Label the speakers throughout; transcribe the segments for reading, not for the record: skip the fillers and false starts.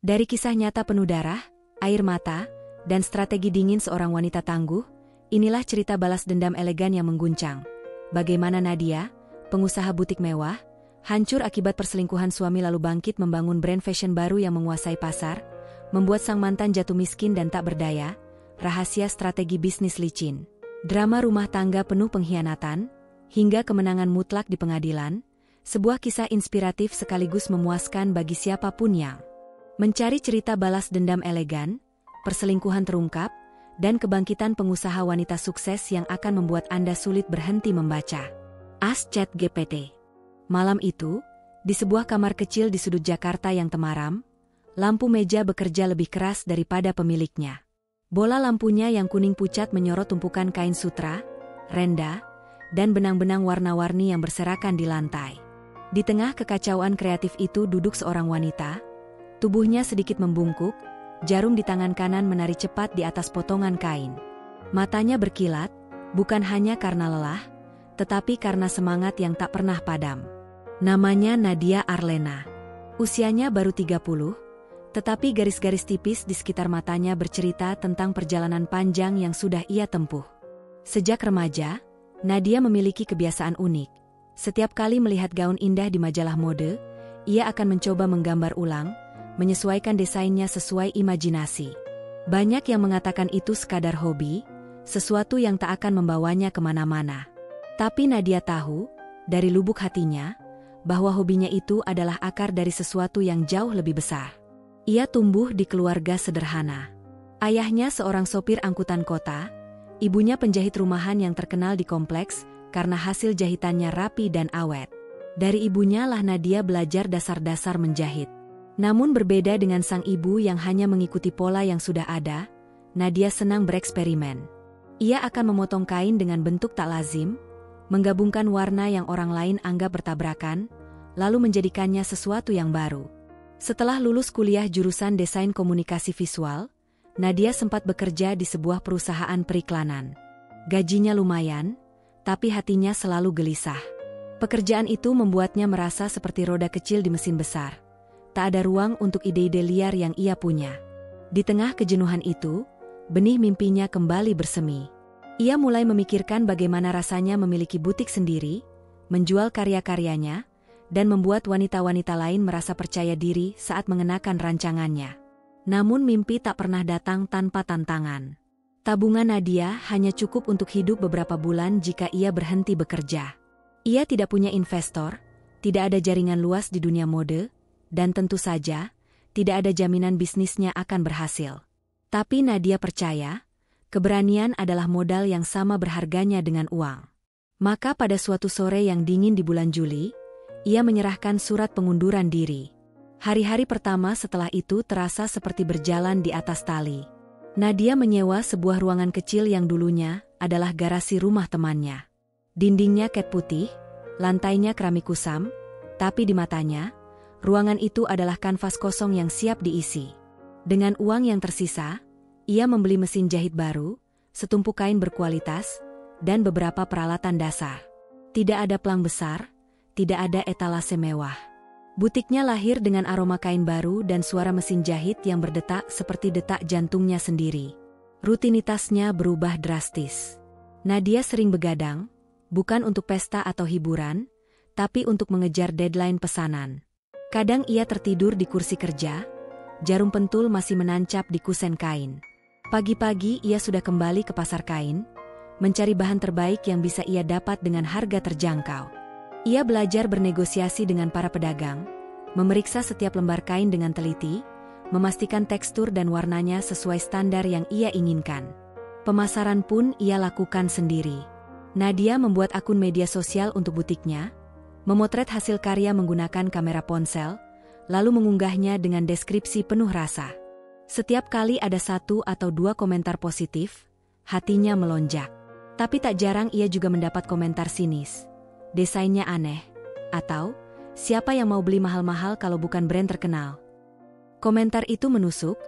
Speaker 1: Dari kisah nyata penuh darah, air mata, dan strategi dingin seorang wanita tangguh, inilah cerita balas dendam elegan yang mengguncang. Bagaimana Nadia, pengusaha butik mewah, hancur akibat perselingkuhan suami lalu bangkit membangun brand fashion baru yang menguasai pasar, membuat sang mantan jatuh miskin dan tak berdaya, rahasia strategi bisnis licin. Drama rumah tangga penuh pengkhianatan, hingga kemenangan mutlak di pengadilan, sebuah kisah inspiratif sekaligus memuaskan bagi siapapun yang mencari cerita balas dendam elegan, perselingkuhan terungkap, dan kebangkitan pengusaha wanita sukses yang akan membuat Anda sulit berhenti membaca. Ask ChatGPT. Malam itu, di sebuah kamar kecil di sudut Jakarta yang temaram, lampu meja bekerja lebih keras daripada pemiliknya. Bola lampunya yang kuning pucat menyorot tumpukan kain sutra, renda, dan benang-benang warna-warni yang berserakan di lantai. Di tengah kekacauan kreatif itu duduk seorang wanita, tubuhnya sedikit membungkuk, jarum di tangan kanan menari cepat di atas potongan kain. Matanya berkilat, bukan hanya karena lelah, tetapi karena semangat yang tak pernah padam. Namanya Nadia Arlena. Usianya baru 30, tetapi garis-garis tipis di sekitar matanya bercerita tentang perjalanan panjang yang sudah ia tempuh. Sejak remaja, Nadia memiliki kebiasaan unik. Setiap kali melihat gaun indah di majalah mode, ia akan mencoba menggambar ulang, menyesuaikan desainnya sesuai imajinasi. Banyak yang mengatakan itu sekadar hobi, sesuatu yang tak akan membawanya kemana-mana. Tapi Nadia tahu, dari lubuk hatinya, bahwa hobinya itu adalah akar dari sesuatu yang jauh lebih besar. Ia tumbuh di keluarga sederhana. Ayahnya seorang sopir angkutan kota, ibunya penjahit rumahan yang terkenal di kompleks karena hasil jahitannya rapi dan awet. Dari ibunya lah Nadia belajar dasar-dasar menjahit. Namun berbeda dengan sang ibu yang hanya mengikuti pola yang sudah ada, Nadia senang bereksperimen. Ia akan memotong kain dengan bentuk tak lazim, menggabungkan warna yang orang lain anggap bertabrakan, lalu menjadikannya sesuatu yang baru. Setelah lulus kuliah jurusan desain komunikasi visual, Nadia sempat bekerja di sebuah perusahaan periklanan. Gajinya lumayan, tapi hatinya selalu gelisah. Pekerjaan itu membuatnya merasa seperti roda kecil di mesin besar. Tak ada ruang untuk ide-ide liar yang ia punya. Di tengah kejenuhan itu, benih mimpinya kembali bersemi. Ia mulai memikirkan bagaimana rasanya memiliki butik sendiri, menjual karya-karyanya, dan membuat wanita-wanita lain merasa percaya diri saat mengenakan rancangannya. Namun mimpi tak pernah datang tanpa tantangan. Tabungan Nadia hanya cukup untuk hidup beberapa bulan jika ia berhenti bekerja. Ia tidak punya investor, tidak ada jaringan luas di dunia mode, dan tentu saja, tidak ada jaminan bisnisnya akan berhasil. Tapi Nadia percaya, keberanian adalah modal yang sama berharganya dengan uang. Maka pada suatu sore yang dingin di bulan Juli, ia menyerahkan surat pengunduran diri. Hari-hari pertama setelah itu terasa seperti berjalan di atas tali. Nadia menyewa sebuah ruangan kecil yang dulunya adalah garasi rumah temannya. Dindingnya cat putih, lantainya keramik kusam, tapi di matanya, ruangan itu adalah kanvas kosong yang siap diisi. Dengan uang yang tersisa, ia membeli mesin jahit baru, setumpuk kain berkualitas, dan beberapa peralatan dasar. Tidak ada pelang besar, tidak ada etalase mewah. Butiknya lahir dengan aroma kain baru dan suara mesin jahit yang berdetak seperti detak jantungnya sendiri. Rutinitasnya berubah drastis. Nadia sering begadang, bukan untuk pesta atau hiburan, tapi untuk mengejar deadline pesanan. Kadang ia tertidur di kursi kerja, jarum pentul masih menancap di kusen kain. Pagi-pagi ia sudah kembali ke pasar kain, mencari bahan terbaik yang bisa ia dapat dengan harga terjangkau. Ia belajar bernegosiasi dengan para pedagang, memeriksa setiap lembar kain dengan teliti, memastikan tekstur dan warnanya sesuai standar yang ia inginkan. Pemasaran pun ia lakukan sendiri. Nadia membuat akun media sosial untuk butiknya, memotret hasil karya menggunakan kamera ponsel, lalu mengunggahnya dengan deskripsi penuh rasa. Setiap kali ada 1 atau 2 komentar positif, hatinya melonjak. Tapi tak jarang ia juga mendapat komentar sinis. Desainnya aneh, atau siapa yang mau beli mahal-mahal kalau bukan brand terkenal. Komentar itu menusuk,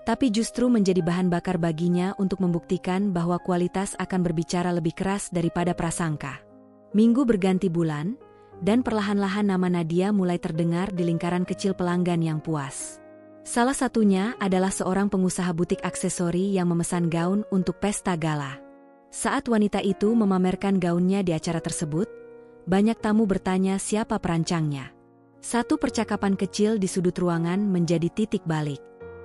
Speaker 1: tapi justru menjadi bahan bakar baginya untuk membuktikan bahwa kualitas akan berbicara lebih keras daripada prasangka. Minggu berganti bulan, dan perlahan-lahan nama Nadia mulai terdengar di lingkaran kecil pelanggan yang puas. Salah satunya adalah seorang pengusaha butik aksesori yang memesan gaun untuk pesta gala. Saat wanita itu memamerkan gaunnya di acara tersebut, banyak tamu bertanya siapa perancangnya. Satu percakapan kecil di sudut ruangan menjadi titik balik.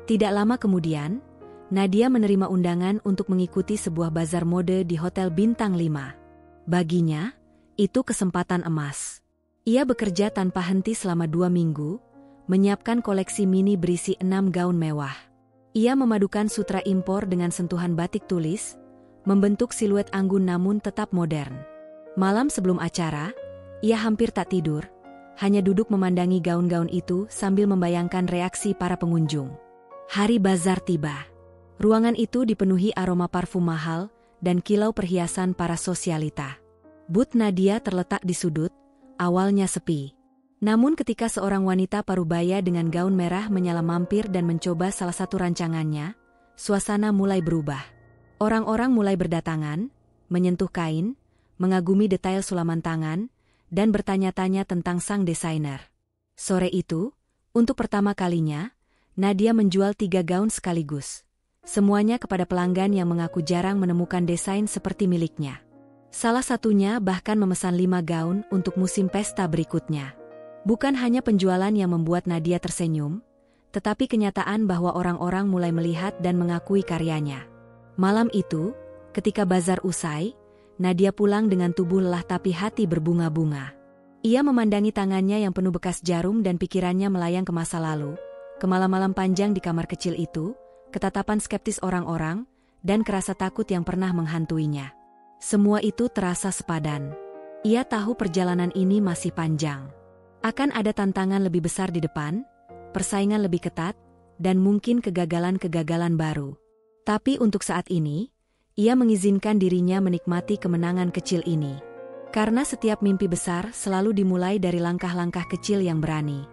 Speaker 1: Tidak lama kemudian, Nadia menerima undangan untuk mengikuti sebuah bazar mode di Hotel Bintang 5. Baginya, itu kesempatan emas. Ia bekerja tanpa henti selama 2 minggu, menyiapkan koleksi mini berisi 6 gaun mewah. Ia memadukan sutra impor dengan sentuhan batik tulis, membentuk siluet anggun namun tetap modern. Malam sebelum acara, ia hampir tak tidur, hanya duduk memandangi gaun-gaun itu sambil membayangkan reaksi para pengunjung. Hari bazar tiba. Ruangan itu dipenuhi aroma parfum mahal dan kilau perhiasan para sosialita. Booth Nadia terletak di sudut, awalnya sepi. Namun ketika seorang wanita parubaya dengan gaun merah menyala mampir dan mencoba salah satu rancangannya, suasana mulai berubah. Orang-orang mulai berdatangan, menyentuh kain, mengagumi detail sulaman tangan, dan bertanya-tanya tentang sang desainer. Sore itu, untuk pertama kalinya, Nadia menjual 3 gaun sekaligus. Semuanya kepada pelanggan yang mengaku jarang menemukan desain seperti miliknya. Salah satunya bahkan memesan 5 gaun untuk musim pesta berikutnya. Bukan hanya penjualan yang membuat Nadia tersenyum, tetapi kenyataan bahwa orang-orang mulai melihat dan mengakui karyanya. Malam itu, ketika bazar usai, Nadia pulang dengan tubuh lelah tapi hati berbunga-bunga. Ia memandangi tangannya yang penuh bekas jarum dan pikirannya melayang ke masa lalu, ke malam-malam panjang di kamar kecil itu, ketatapan skeptis orang-orang, dan kerasa takut yang pernah menghantuinya. Semua itu terasa sepadan. Ia tahu perjalanan ini masih panjang. Akan ada tantangan lebih besar di depan, persaingan lebih ketat, dan mungkin kegagalan-kegagalan baru. Tapi untuk saat ini, ia mengizinkan dirinya menikmati kemenangan kecil ini. Karena setiap mimpi besar selalu dimulai dari langkah-langkah kecil yang berani.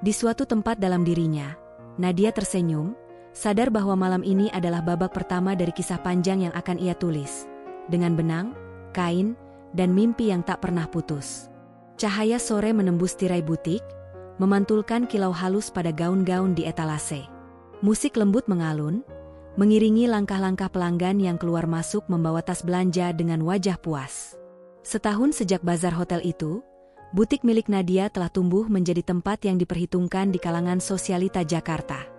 Speaker 1: Di suatu tempat dalam dirinya, Nadia tersenyum, sadar bahwa malam ini adalah babak pertama dari kisah panjang yang akan ia tulis. Dengan benang, kain, dan mimpi yang tak pernah putus. Cahaya sore menembus tirai butik, memantulkan kilau halus pada gaun-gaun di etalase. Musik lembut mengalun, mengiringi langkah-langkah pelanggan yang keluar masuk membawa tas belanja dengan wajah puas. Setahun sejak bazar hotel itu, butik milik Nadia telah tumbuh menjadi tempat yang diperhitungkan di kalangan sosialita Jakarta.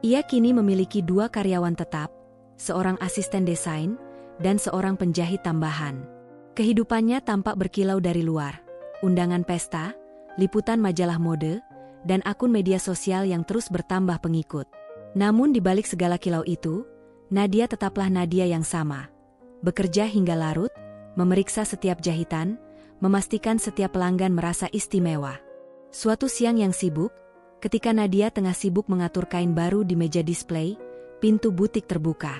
Speaker 1: Ia kini memiliki 2 karyawan tetap, seorang asisten desain, dan seorang penjahit tambahan. Kehidupannya tampak berkilau dari luar. Undangan pesta, liputan majalah mode, dan akun media sosial yang terus bertambah pengikut. Namun di balik segala kilau itu, Nadia tetaplah Nadia yang sama. Bekerja hingga larut, memeriksa setiap jahitan, memastikan setiap pelanggan merasa istimewa. Suatu siang yang sibuk, ketika Nadia tengah sibuk mengatur kain baru di meja display, pintu butik terbuka.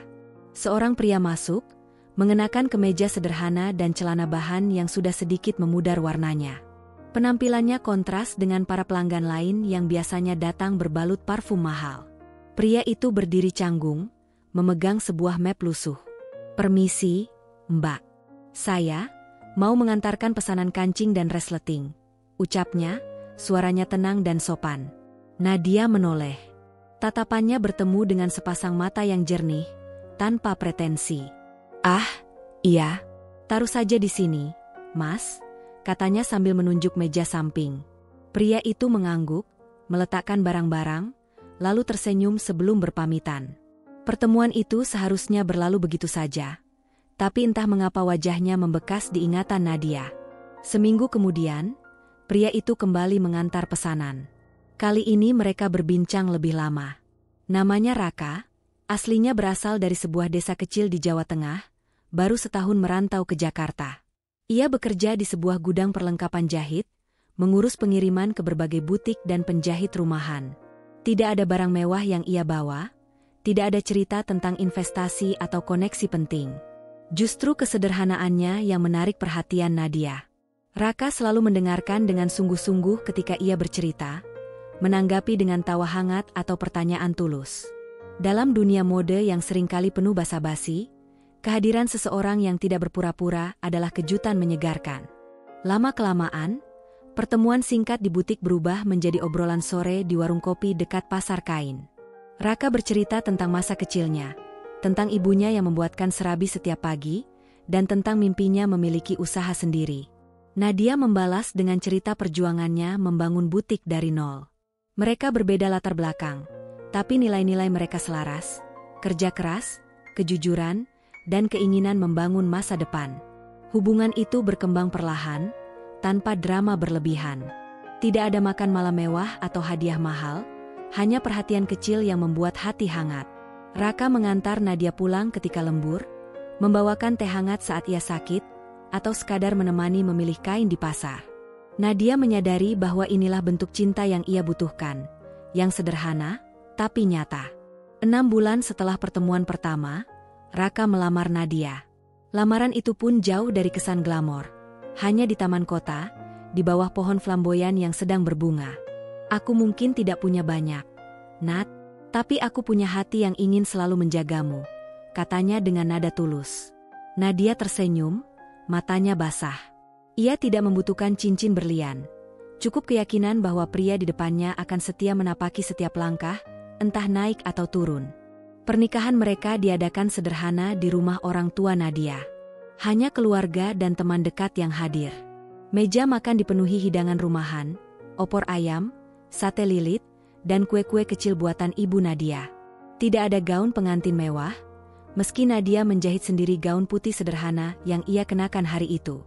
Speaker 1: Seorang pria masuk, mengenakan kemeja sederhana dan celana bahan yang sudah sedikit memudar warnanya. Penampilannya kontras dengan para pelanggan lain yang biasanya datang berbalut parfum mahal. Pria itu berdiri canggung, memegang sebuah map lusuh. "Permisi, Mbak. Saya mau mengantarkan pesanan kancing dan resleting," ucapnya, suaranya tenang dan sopan. Nadia menoleh. Tatapannya bertemu dengan sepasang mata yang jernih, tanpa pretensi. "Ah, iya. Taruh saja di sini, Mas," katanya sambil menunjuk meja samping. Pria itu mengangguk, meletakkan barang-barang, lalu tersenyum sebelum berpamitan. Pertemuan itu seharusnya berlalu begitu saja, tapi entah mengapa wajahnya membekas di ingatan Nadia. Seminggu kemudian, pria itu kembali mengantar pesanan. Kali ini mereka berbincang lebih lama. Namanya Raka, aslinya berasal dari sebuah desa kecil di Jawa Tengah, baru setahun merantau ke Jakarta. Ia bekerja di sebuah gudang perlengkapan jahit, mengurus pengiriman ke berbagai butik dan penjahit rumahan. Tidak ada barang mewah yang ia bawa, tidak ada cerita tentang investasi atau koneksi penting. Justru kesederhanaannya yang menarik perhatian Nadia. Raka selalu mendengarkan dengan sungguh-sungguh ketika ia bercerita, menanggapi dengan tawa hangat atau pertanyaan tulus. Dalam dunia mode yang seringkali penuh basa-basi, kehadiran seseorang yang tidak berpura-pura adalah kejutan menyegarkan. Lama-kelamaan, pertemuan singkat di butik berubah menjadi obrolan sore di warung kopi dekat pasar kain. Raka bercerita tentang masa kecilnya, tentang ibunya yang membuatkan serabi setiap pagi, dan tentang mimpinya memiliki usaha sendiri. Nadia membalas dengan cerita perjuangannya membangun butik dari nol. Mereka berbeda latar belakang, tapi nilai-nilai mereka selaras, kerja keras, kejujuran, dan keinginan membangun masa depan. Hubungan itu berkembang perlahan, tanpa drama berlebihan. Tidak ada makan malam mewah atau hadiah mahal, hanya perhatian kecil yang membuat hati hangat. Raka mengantar Nadia pulang ketika lembur, membawakan teh hangat saat ia sakit, atau sekadar menemani memilih kain di pasar. Nadia menyadari bahwa inilah bentuk cinta yang ia butuhkan, yang sederhana, tapi nyata. 6 bulan setelah pertemuan pertama, Raka melamar Nadia. Lamaran itu pun jauh dari kesan glamor. Hanya di taman kota, di bawah pohon flamboyan yang sedang berbunga. Aku mungkin tidak punya banyak, Nat, tapi aku punya hati yang ingin selalu menjagamu, katanya dengan nada tulus. Nadia tersenyum, matanya basah. Ia tidak membutuhkan cincin berlian. Cukup keyakinan bahwa pria di depannya akan setia menapaki setiap langkah, entah naik atau turun. Pernikahan mereka diadakan sederhana di rumah orang tua Nadia. Hanya keluarga dan teman dekat yang hadir. Meja makan dipenuhi hidangan rumahan, opor ayam, sate lilit, dan kue-kue kecil buatan ibu Nadia. Tidak ada gaun pengantin mewah, meski Nadia menjahit sendiri gaun putih sederhana yang ia kenakan hari itu.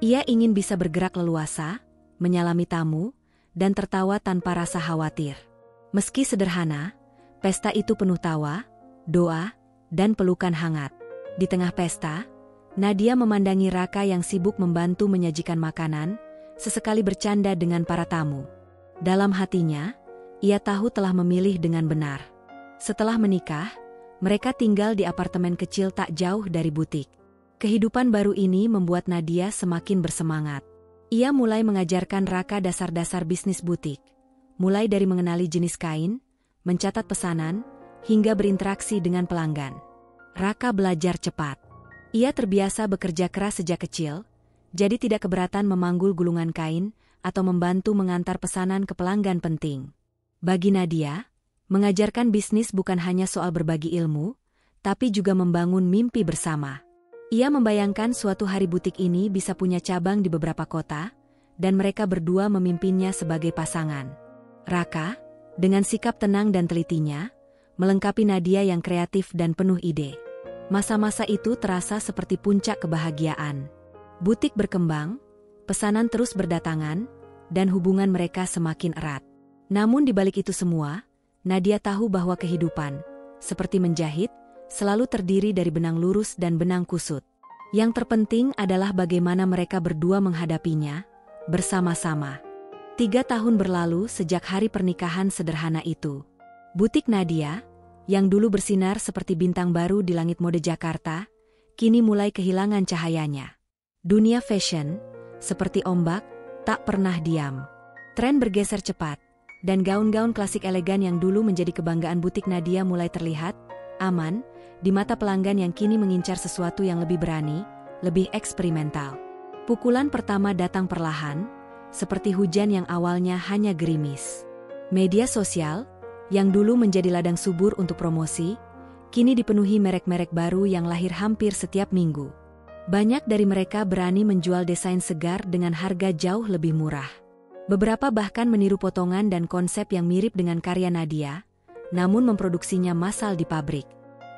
Speaker 1: Ia ingin bisa bergerak leluasa, menyalami tamu, dan tertawa tanpa rasa khawatir. Meski sederhana, pesta itu penuh tawa, doa, dan pelukan hangat. Di tengah pesta, Nadia memandangi Raka yang sibuk membantu menyajikan makanan, sesekali bercanda dengan para tamu. Dalam hatinya, ia tahu telah memilih dengan benar. Setelah menikah, mereka tinggal di apartemen kecil tak jauh dari butik. Kehidupan baru ini membuat Nadia semakin bersemangat. Ia mulai mengajarkan Raka dasar-dasar bisnis butik, mulai dari mengenali jenis kain, mencatat pesanan, hingga berinteraksi dengan pelanggan. Raka belajar cepat. Ia terbiasa bekerja keras sejak kecil, jadi tidak keberatan memanggul gulungan kain atau membantu mengantar pesanan ke pelanggan penting. Bagi Nadia, mengajarkan bisnis bukan hanya soal berbagi ilmu, tapi juga membangun mimpi bersama. Ia membayangkan suatu hari butik ini bisa punya cabang di beberapa kota, dan mereka berdua memimpinnya sebagai pasangan. Raka, dengan sikap tenang dan telitinya, melengkapi Nadia yang kreatif dan penuh ide. Masa-masa itu terasa seperti puncak kebahagiaan. Butik berkembang, pesanan terus berdatangan, dan hubungan mereka semakin erat. Namun di balik itu semua, Nadia tahu bahwa kehidupan, seperti menjahit, selalu terdiri dari benang lurus dan benang kusut. Yang terpenting adalah bagaimana mereka berdua menghadapinya, bersama-sama. 3 tahun berlalu sejak hari pernikahan sederhana itu. Butik Nadia, yang dulu bersinar seperti bintang baru di langit mode Jakarta, kini mulai kehilangan cahayanya. Dunia fashion, seperti ombak, tak pernah diam. Tren bergeser cepat, dan gaun-gaun klasik elegan yang dulu menjadi kebanggaan butik Nadia mulai terlihat aman di mata pelanggan yang kini mengincar sesuatu yang lebih berani, lebih eksperimental. Pukulan pertama datang perlahan, seperti hujan yang awalnya hanya gerimis. Media sosial, yang dulu menjadi ladang subur untuk promosi, kini dipenuhi merek-merek baru yang lahir hampir setiap minggu. Banyak dari mereka berani menjual desain segar dengan harga jauh lebih murah. Beberapa bahkan meniru potongan dan konsep yang mirip dengan karya Nadia, namun memproduksinya massal di pabrik.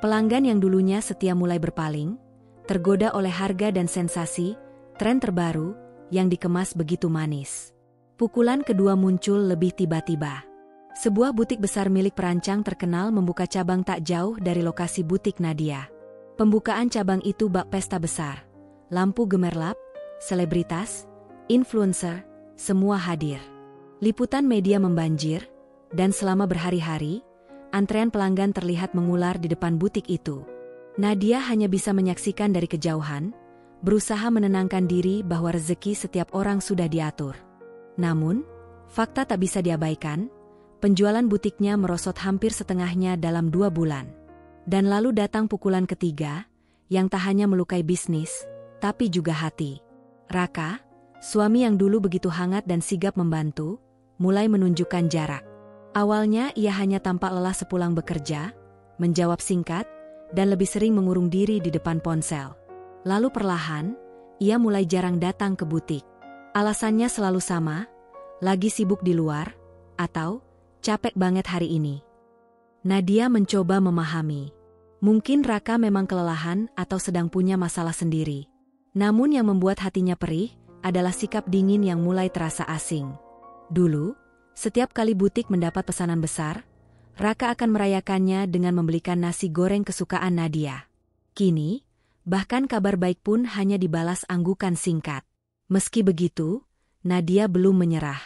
Speaker 1: Pelanggan yang dulunya setia mulai berpaling, tergoda oleh harga dan sensasi, tren terbaru, yang dikemas begitu manis. Pukulan kedua muncul lebih tiba-tiba. Sebuah butik besar milik perancang terkenal membuka cabang tak jauh dari lokasi butik Nadia. Pembukaan cabang itu bak pesta besar. Lampu gemerlap, selebritas, influencer, semua hadir. Liputan media membanjir, dan selama berhari-hari, antrean pelanggan terlihat mengular di depan butik itu. Nadia hanya bisa menyaksikan dari kejauhan, berusaha menenangkan diri bahwa rezeki setiap orang sudah diatur. Namun, fakta tak bisa diabaikan, penjualan butiknya merosot hampir setengahnya dalam 2 bulan. Dan lalu datang pukulan ketiga, yang tak hanya melukai bisnis, tapi juga hati. Raka, suami yang dulu begitu hangat dan sigap membantu, mulai menunjukkan jarak. Awalnya ia hanya tampak lelah sepulang bekerja, menjawab singkat, dan lebih sering mengurung diri di depan ponsel. Lalu perlahan, ia mulai jarang datang ke butik. Alasannya selalu sama, lagi sibuk di luar, atau capek banget hari ini. Nadia mencoba memahami. Mungkin Raka memang kelelahan atau sedang punya masalah sendiri. Namun yang membuat hatinya perih adalah sikap dingin yang mulai terasa asing. Dulu, setiap kali butik mendapat pesanan besar, Raka akan merayakannya dengan membelikan nasi goreng kesukaan Nadia. Kini, bahkan kabar baik pun hanya dibalas anggukan singkat. Meski begitu, Nadia belum menyerah.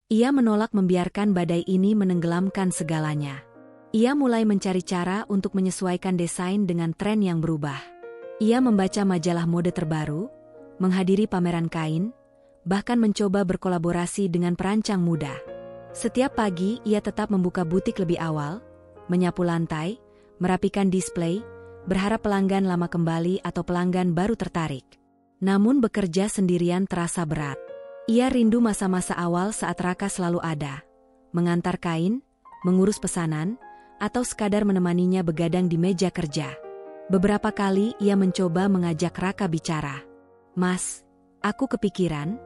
Speaker 1: Ia menolak membiarkan badai ini menenggelamkan segalanya. Ia mulai mencari cara untuk menyesuaikan desain dengan tren yang berubah. Ia membaca majalah mode terbaru, menghadiri pameran kain, bahkan mencoba berkolaborasi dengan perancang muda. Setiap pagi ia tetap membuka butik lebih awal, menyapu lantai, merapikan display, berharap pelanggan lama kembali atau pelanggan baru tertarik. Namun bekerja sendirian terasa berat. Ia rindu masa-masa awal saat Raka selalu ada, mengantar kain, mengurus pesanan, atau sekadar menemaninya begadang di meja kerja. Beberapa kali ia mencoba mengajak Raka bicara. "Mas, aku kepikiran,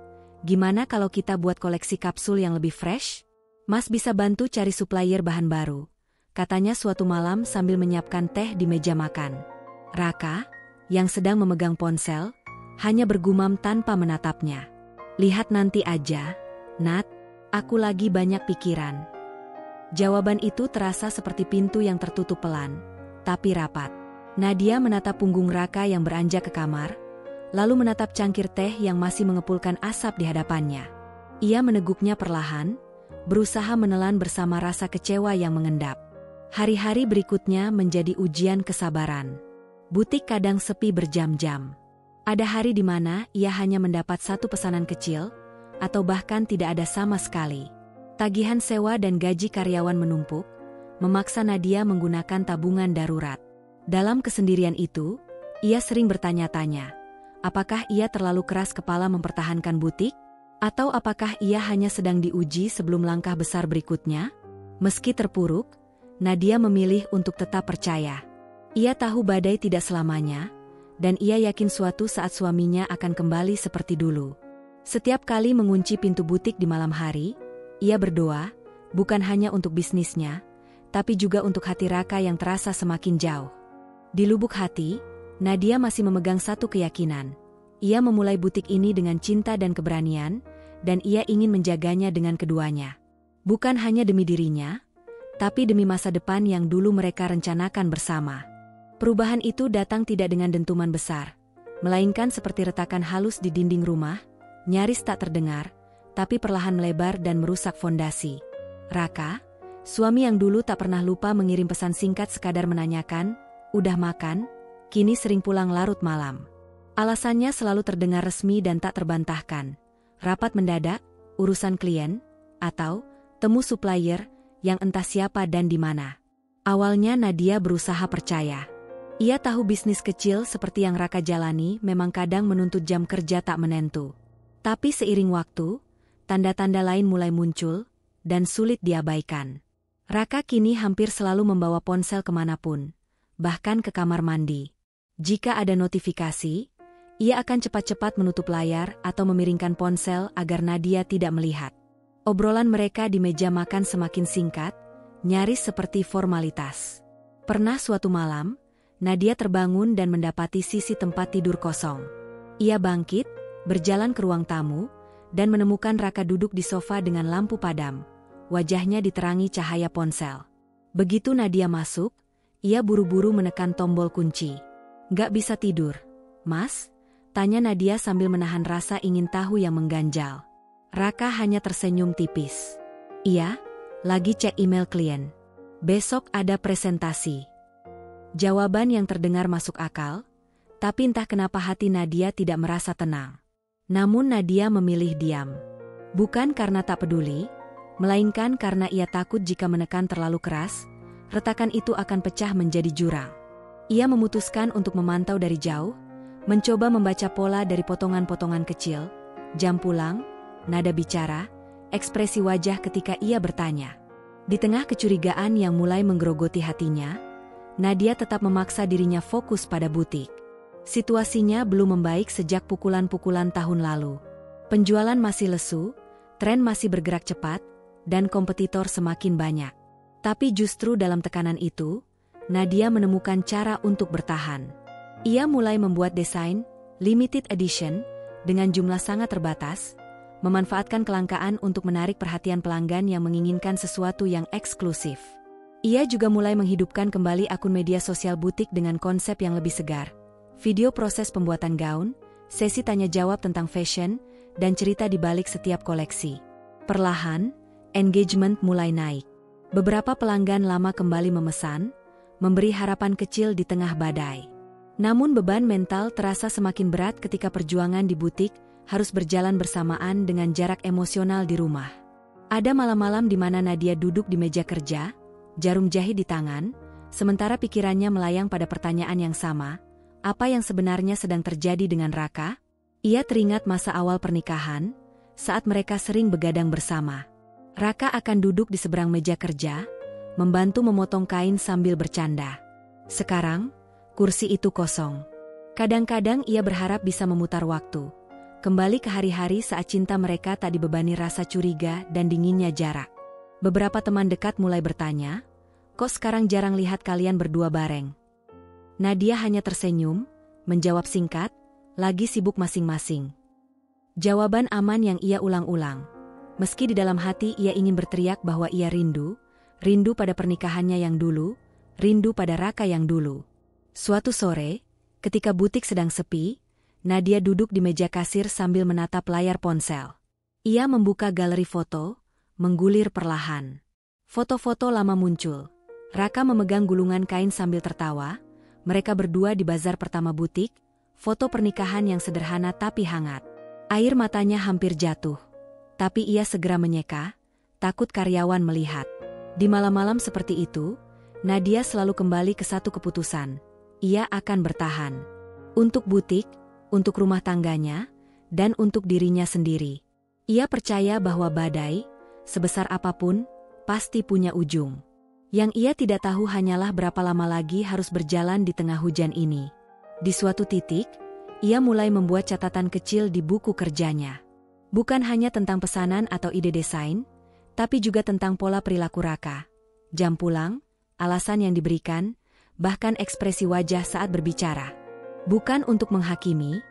Speaker 1: gimana kalau kita buat koleksi kapsul yang lebih fresh? Mas bisa bantu cari supplier bahan baru," katanya suatu malam sambil menyiapkan teh di meja makan. Raka, yang sedang memegang ponsel, hanya bergumam tanpa menatapnya. "Lihat nanti aja, Nat, aku lagi banyak pikiran." Jawaban itu terasa seperti pintu yang tertutup pelan, tapi rapat. Nadia menatap punggung Raka yang beranjak ke kamar, lalu menatap cangkir teh yang masih mengepulkan asap di hadapannya. Ia meneguknya perlahan, berusaha menelan bersama rasa kecewa yang mengendap. Hari-hari berikutnya menjadi ujian kesabaran. Butik kadang sepi berjam-jam. Ada hari di mana ia hanya mendapat satu pesanan kecil, atau bahkan tidak ada sama sekali. Tagihan sewa dan gaji karyawan menumpuk, memaksa Nadia menggunakan tabungan darurat. Dalam kesendirian itu, ia sering bertanya-tanya, apakah ia terlalu keras kepala mempertahankan butik? Atau apakah ia hanya sedang diuji sebelum langkah besar berikutnya? Meski terpuruk, Nadia memilih untuk tetap percaya. Ia tahu badai tidak selamanya, dan ia yakin suatu saat suaminya akan kembali seperti dulu. Setiap kali mengunci pintu butik di malam hari, ia berdoa, bukan hanya untuk bisnisnya, tapi juga untuk hati Raka yang terasa semakin jauh. Di lubuk hati, Nadia masih memegang satu keyakinan. Ia memulai butik ini dengan cinta dan keberanian, dan ia ingin menjaganya dengan keduanya. Bukan hanya demi dirinya, tapi demi masa depan yang dulu mereka rencanakan bersama. Perubahan itu datang tidak dengan dentuman besar, melainkan seperti retakan halus di dinding rumah, nyaris tak terdengar, tapi perlahan melebar dan merusak fondasi. Raka, suami yang dulu tak pernah lupa mengirim pesan singkat sekadar menanyakan, "Udah makan?" kini sering pulang larut malam. Alasannya selalu terdengar resmi dan tak terbantahkan. Rapat mendadak, urusan klien, atau temu supplier yang entah siapa dan di mana. Awalnya Nadia berusaha percaya. Ia tahu bisnis kecil seperti yang Raka jalani memang kadang menuntut jam kerja tak menentu. Tapi seiring waktu, tanda-tanda lain mulai muncul, dan sulit diabaikan. Raka kini hampir selalu membawa ponsel kemanapun, bahkan ke kamar mandi. Jika ada notifikasi, ia akan cepat-cepat menutup layar atau memiringkan ponsel agar Nadia tidak melihat. Obrolan mereka di meja makan semakin singkat, nyaris seperti formalitas. Pernah suatu malam, Nadia terbangun dan mendapati sisi tempat tidur kosong. Ia bangkit, berjalan ke ruang tamu, dan menemukan Raka duduk di sofa dengan lampu padam. Wajahnya diterangi cahaya ponsel. Begitu Nadia masuk, ia buru-buru menekan tombol kunci. "Gak bisa tidur, Mas?" tanya Nadia sambil menahan rasa ingin tahu yang mengganjal. Raka hanya tersenyum tipis. "Iya, lagi cek email klien. Besok ada presentasi." Jawaban yang terdengar masuk akal, tapi entah kenapa hati Nadia tidak merasa tenang. Namun Nadia memilih diam. Bukan karena tak peduli, melainkan karena ia takut jika menekan terlalu keras, retakan itu akan pecah menjadi jurang. Ia memutuskan untuk memantau dari jauh, mencoba membaca pola dari potongan-potongan kecil, jam pulang, nada bicara, ekspresi wajah ketika ia bertanya. Di tengah kecurigaan yang mulai menggerogoti hatinya, Nadia tetap memaksa dirinya fokus pada butik. Situasinya belum membaik sejak pukulan-pukulan tahun lalu. Penjualan masih lesu, tren masih bergerak cepat, dan kompetitor semakin banyak. Tapi justru dalam tekanan itu, Nadia menemukan cara untuk bertahan. Ia mulai membuat desain limited edition dengan jumlah sangat terbatas, memanfaatkan kelangkaan untuk menarik perhatian pelanggan yang menginginkan sesuatu yang eksklusif. Ia juga mulai menghidupkan kembali akun media sosial butik dengan konsep yang lebih segar. Video proses pembuatan gaun, sesi tanya-jawab tentang fashion, dan cerita di balik setiap koleksi. Perlahan, engagement mulai naik. Beberapa pelanggan lama kembali memesan, memberi harapan kecil di tengah badai. Namun beban mental terasa semakin berat ketika perjuangan di butik harus berjalan bersamaan dengan jarak emosional di rumah. Ada malam-malam di mana Nadia duduk di meja kerja, jarum jahit di tangan, sementara pikirannya melayang pada pertanyaan yang sama, apa yang sebenarnya sedang terjadi dengan Raka? Ia teringat masa awal pernikahan, saat mereka sering begadang bersama. Raka akan duduk di seberang meja kerja, membantu memotong kain sambil bercanda. Sekarang, kursi itu kosong. Kadang-kadang ia berharap bisa memutar waktu, kembali ke hari-hari saat cinta mereka tak dibebani rasa curiga dan dinginnya jarak. Beberapa teman dekat mulai bertanya, kok sekarang jarang lihat kalian berdua bareng? Nadia hanya tersenyum, menjawab singkat, lagi sibuk masing-masing. Jawaban aman yang ia ulang-ulang. Meski di dalam hati ia ingin berteriak bahwa ia rindu pada pernikahannya yang dulu, rindu pada Raka yang dulu. Suatu sore, ketika butik sedang sepi, Nadia duduk di meja kasir sambil menatap layar ponsel. Ia membuka galeri foto, menggulir perlahan. Foto-foto lama muncul. Raka memegang gulungan kain sambil tertawa. Mereka berdua di bazar pertama butik, foto pernikahan yang sederhana tapi hangat. Air matanya hampir jatuh. Tapi ia segera menyeka, takut karyawan melihat. Di malam-malam seperti itu, Nadia selalu kembali ke satu keputusan. Ia akan bertahan. Untuk butik, untuk rumah tangganya, dan untuk dirinya sendiri. Ia percaya bahwa badai, sebesar apapun, pasti punya ujung. Yang ia tidak tahu hanyalah berapa lama lagi harus berjalan di tengah hujan ini. Di suatu titik, ia mulai membuat catatan kecil di buku kerjanya. Bukan hanya tentang pesanan atau ide desain, tapi juga tentang pola perilaku Raka. Jam pulang, alasan yang diberikan, bahkan ekspresi wajah saat berbicara. Bukan untuk menghakimi,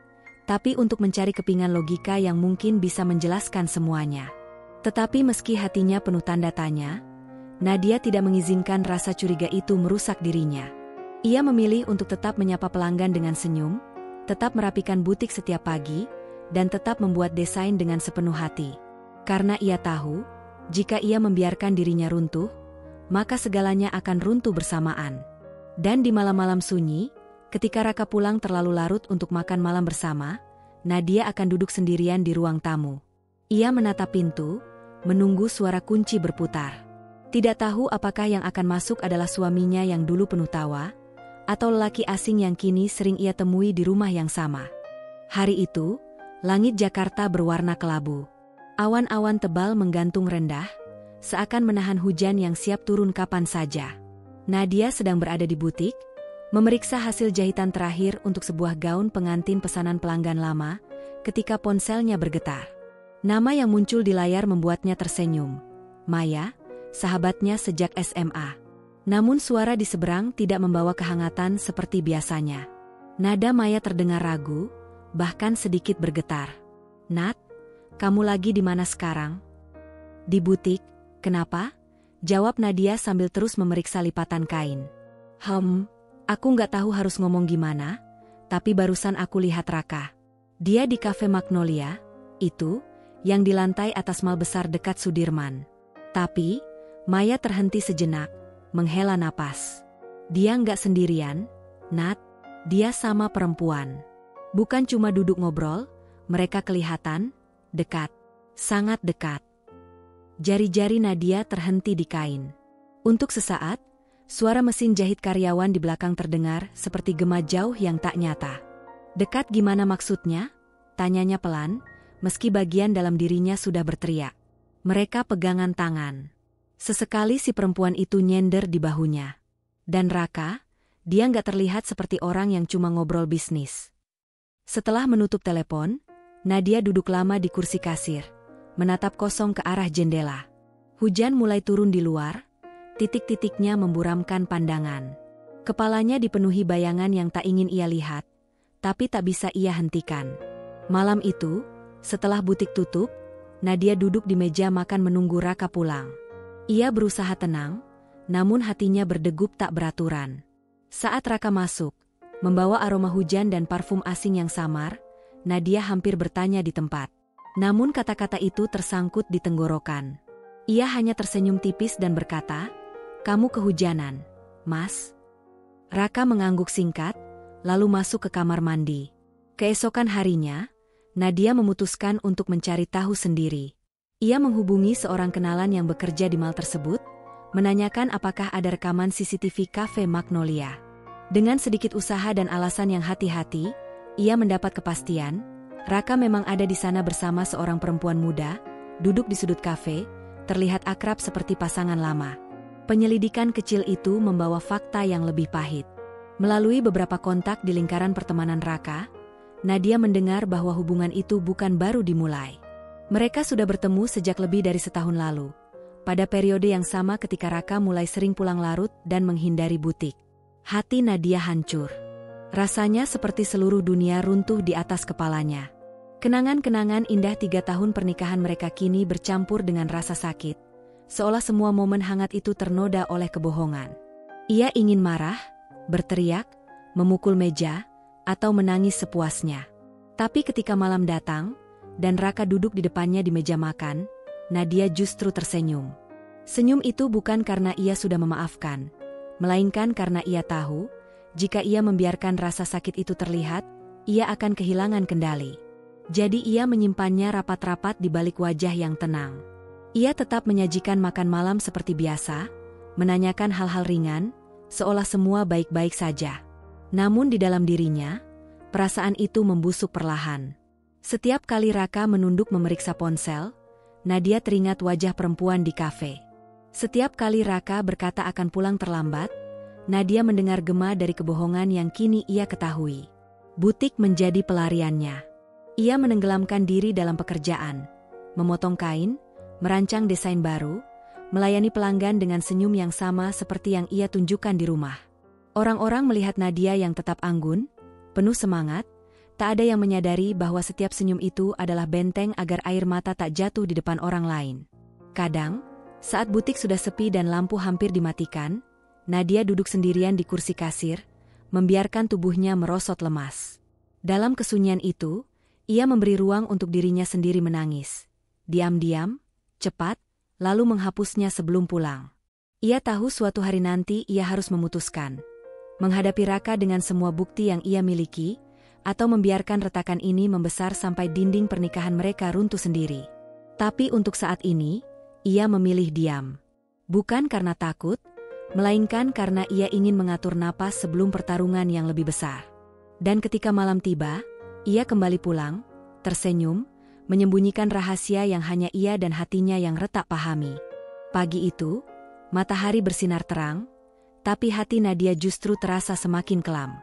Speaker 1: tapi untuk mencari kepingan logika yang mungkin bisa menjelaskan semuanya. Tetapi meski hatinya penuh tanda tanya, Nadia tidak mengizinkan rasa curiga itu merusak dirinya. Ia memilih untuk tetap menyapa pelanggan dengan senyum, tetap merapikan butik setiap pagi, dan tetap membuat desain dengan sepenuh hati. Karena ia tahu, jika ia membiarkan dirinya runtuh, maka segalanya akan runtuh bersamaan. Dan di malam-malam sunyi, ketika Raka pulang terlalu larut untuk makan malam bersama, Nadia akan duduk sendirian di ruang tamu. Ia menatap pintu, menunggu suara kunci berputar. Tidak tahu apakah yang akan masuk adalah suaminya yang dulu penuh tawa, atau lelaki asing yang kini sering ia temui di rumah yang sama. Hari itu, langit Jakarta berwarna kelabu. Awan-awan tebal menggantung rendah, seakan menahan hujan yang siap turun kapan saja. Nadia sedang berada di butik, memeriksa hasil jahitan terakhir untuk sebuah gaun pengantin pesanan pelanggan lama, ketika ponselnya bergetar. Nama yang muncul di layar membuatnya tersenyum. Maya, sahabatnya sejak SMA. Namun suara di seberang tidak membawa kehangatan seperti biasanya. Nada Maya terdengar ragu, bahkan sedikit bergetar. "Nat, kamu lagi di mana sekarang?" "Di butik." "Kenapa?" jawab Nadia sambil terus memeriksa lipatan kain. Aku nggak tahu harus ngomong gimana, tapi barusan aku lihat Raka. Dia di kafe Magnolia, itu, yang di lantai atas mal besar dekat Sudirman." Tapi, Maya terhenti sejenak, menghela napas. "Dia nggak sendirian, Nat, dia sama perempuan." Bukan cuma duduk ngobrol, mereka kelihatan dekat, sangat dekat. Jari-jari Nadia terhenti di kain. Untuk sesaat, suara mesin jahit karyawan di belakang terdengar seperti gema jauh yang tak nyata. "Dekat gimana maksudnya?" tanyanya pelan, meski bagian dalam dirinya sudah berteriak. Mereka pegangan tangan. Sesekali si perempuan itu nyender di bahunya. Dan Raka, dia nggak terlihat seperti orang yang cuma ngobrol bisnis. Setelah menutup telepon, Nadia duduk lama di kursi kasir, menatap kosong ke arah jendela. Hujan mulai turun di luar, titik-titiknya memburamkan pandangan. Kepalanya dipenuhi bayangan yang tak ingin ia lihat, tapi tak bisa ia hentikan. Malam itu, setelah butik tutup, Nadia duduk di meja makan menunggu Raka pulang. Ia berusaha tenang, namun hatinya berdegup tak beraturan. Saat Raka masuk, membawa aroma hujan dan parfum asing yang samar, Nadia hampir bertanya di tempat. Namun kata-kata itu tersangkut di tenggorokan. Ia hanya tersenyum tipis dan berkata, "Kamu kehujanan, Mas." Raka mengangguk singkat, lalu masuk ke kamar mandi. Keesokan harinya, Nadia memutuskan untuk mencari tahu sendiri. Ia menghubungi seorang kenalan yang bekerja di mall tersebut, menanyakan apakah ada rekaman CCTV Cafe Magnolia. Dengan sedikit usaha dan alasan yang hati-hati, ia mendapat kepastian, Raka memang ada di sana bersama seorang perempuan muda, duduk di sudut kafe, terlihat akrab seperti pasangan lama. Penyelidikan kecil itu membawa fakta yang lebih pahit. Melalui beberapa kontak di lingkaran pertemanan Raka, Nadia mendengar bahwa hubungan itu bukan baru dimulai. Mereka sudah bertemu sejak lebih dari setahun lalu, pada periode yang sama ketika Raka mulai sering pulang larut dan menghindari butik. Hati Nadia hancur. Rasanya seperti seluruh dunia runtuh di atas kepalanya. Kenangan-kenangan indah 3 tahun pernikahan mereka kini bercampur dengan rasa sakit, seolah semua momen hangat itu ternoda oleh kebohongan. Ia ingin marah, berteriak, memukul meja, atau menangis sepuasnya. Tapi ketika malam datang, dan Raka duduk di depannya di meja makan, Nadia justru tersenyum. Senyum itu bukan karena ia sudah memaafkan, melainkan karena ia tahu, jika ia membiarkan rasa sakit itu terlihat, ia akan kehilangan kendali. Jadi ia menyimpannya rapat-rapat di balik wajah yang tenang. Ia tetap menyajikan makan malam seperti biasa, menanyakan hal-hal ringan, seolah semua baik-baik saja. Namun di dalam dirinya, perasaan itu membusuk perlahan. Setiap kali Raka menunduk memeriksa ponsel, Nadia teringat wajah perempuan di kafe. Setiap kali Raka berkata akan pulang terlambat, Nadia mendengar gema dari kebohongan yang kini ia ketahui. Butik menjadi pelariannya. Ia menenggelamkan diri dalam pekerjaan, memotong kain, merancang desain baru, melayani pelanggan dengan senyum yang sama seperti yang ia tunjukkan di rumah. Orang-orang melihat Nadia yang tetap anggun, penuh semangat. Tak ada yang menyadari bahwa setiap senyum itu adalah benteng agar air mata tak jatuh di depan orang lain. Kadang, saat butik sudah sepi dan lampu hampir dimatikan, Nadia duduk sendirian di kursi kasir, membiarkan tubuhnya merosot lemas. Dalam kesunyian itu, ia memberi ruang untuk dirinya sendiri menangis. Diam-diam, cepat, lalu menghapusnya sebelum pulang. Ia tahu suatu hari nanti ia harus memutuskan. Menghadapi Raka dengan semua bukti yang ia miliki, atau membiarkan retakan ini membesar sampai dinding pernikahan mereka runtuh sendiri. Tapi untuk saat ini, ia memilih diam. Bukan karena takut, melainkan karena ia ingin mengatur napas sebelum pertarungan yang lebih besar. Dan ketika malam tiba, ia kembali pulang, tersenyum, menyembunyikan rahasia yang hanya ia dan hatinya yang retak pahami. Pagi itu, matahari bersinar terang, tapi hati Nadia justru terasa semakin kelam.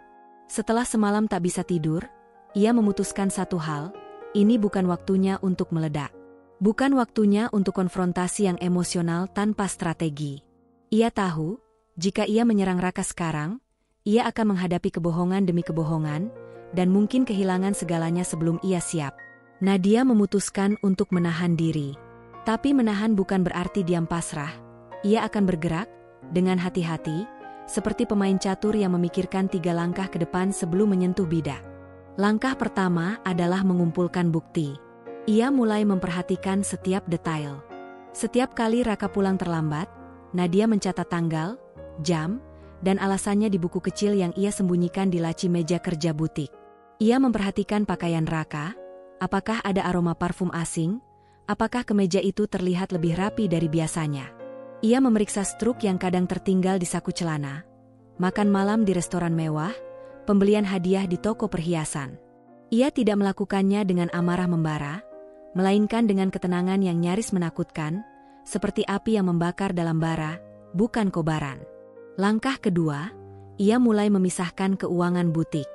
Speaker 1: Setelah semalam tak bisa tidur, ia memutuskan satu hal, ini bukan waktunya untuk meledak. Bukan waktunya untuk konfrontasi yang emosional tanpa strategi. Ia tahu, jika ia menyerang Raka sekarang, ia akan menghadapi kebohongan demi kebohongan, dan mungkin kehilangan segalanya sebelum ia siap. Nadia memutuskan untuk menahan diri. Tapi menahan bukan berarti diam pasrah. Ia akan bergerak, dengan hati-hati, seperti pemain catur yang memikirkan 3 langkah ke depan sebelum menyentuh bidak. Langkah pertama adalah mengumpulkan bukti. Ia mulai memperhatikan setiap detail. Setiap kali Raka pulang terlambat, Nadia mencatat tanggal, jam, dan alasannya di buku kecil yang ia sembunyikan di laci meja kerja butik. Ia memperhatikan pakaian Raka, apakah ada aroma parfum asing, apakah kemeja itu terlihat lebih rapi dari biasanya. Ia memeriksa struk yang kadang tertinggal di saku celana, makan malam di restoran mewah, pembelian hadiah di toko perhiasan. Ia tidak melakukannya dengan amarah membara, melainkan dengan ketenangan yang nyaris menakutkan, seperti api yang membakar dalam bara, bukan kobaran. Langkah kedua, ia mulai memisahkan keuangan butik.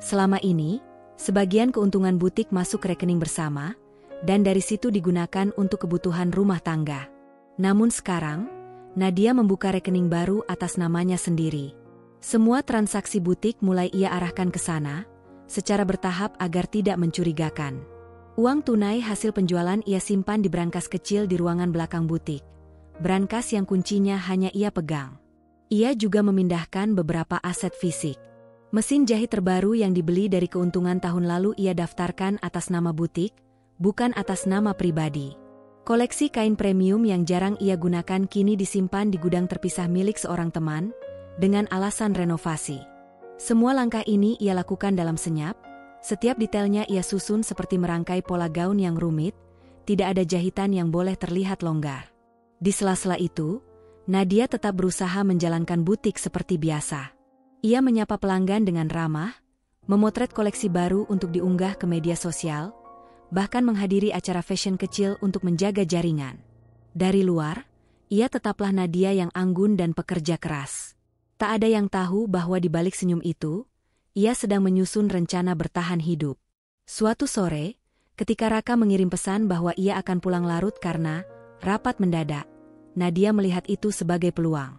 Speaker 1: Selama ini, sebagian keuntungan butik masuk ke rekening bersama, dan dari situ digunakan untuk kebutuhan rumah tangga. Namun sekarang, Nadia membuka rekening baru atas namanya sendiri. Semua transaksi butik mulai ia arahkan ke sana, secara bertahap agar tidak mencurigakan. Uang tunai hasil penjualan ia simpan di brankas kecil di ruangan belakang butik. Brankas yang kuncinya hanya ia pegang. Ia juga memindahkan beberapa aset fisik. Mesin jahit terbaru yang dibeli dari keuntungan tahun lalu ia daftarkan atas nama butik, bukan atas nama pribadi. Koleksi kain premium yang jarang ia gunakan kini disimpan di gudang terpisah milik seorang teman, dengan alasan renovasi. Semua langkah ini ia lakukan dalam senyap, setiap detailnya ia susun seperti merangkai pola gaun yang rumit, tidak ada jahitan yang boleh terlihat longgar. Di sela-sela itu, Nadia tetap berusaha menjalankan butik seperti biasa. Ia menyapa pelanggan dengan ramah, memotret koleksi baru untuk diunggah ke media sosial, bahkan menghadiri acara fashion kecil untuk menjaga jaringan. Dari luar, ia tetaplah Nadia yang anggun dan pekerja keras. Tak ada yang tahu bahwa di balik senyum itu, ia sedang menyusun rencana bertahan hidup. Suatu sore, ketika Raka mengirim pesan bahwa ia akan pulang larut karena rapat mendadak, Nadia melihat itu sebagai peluang.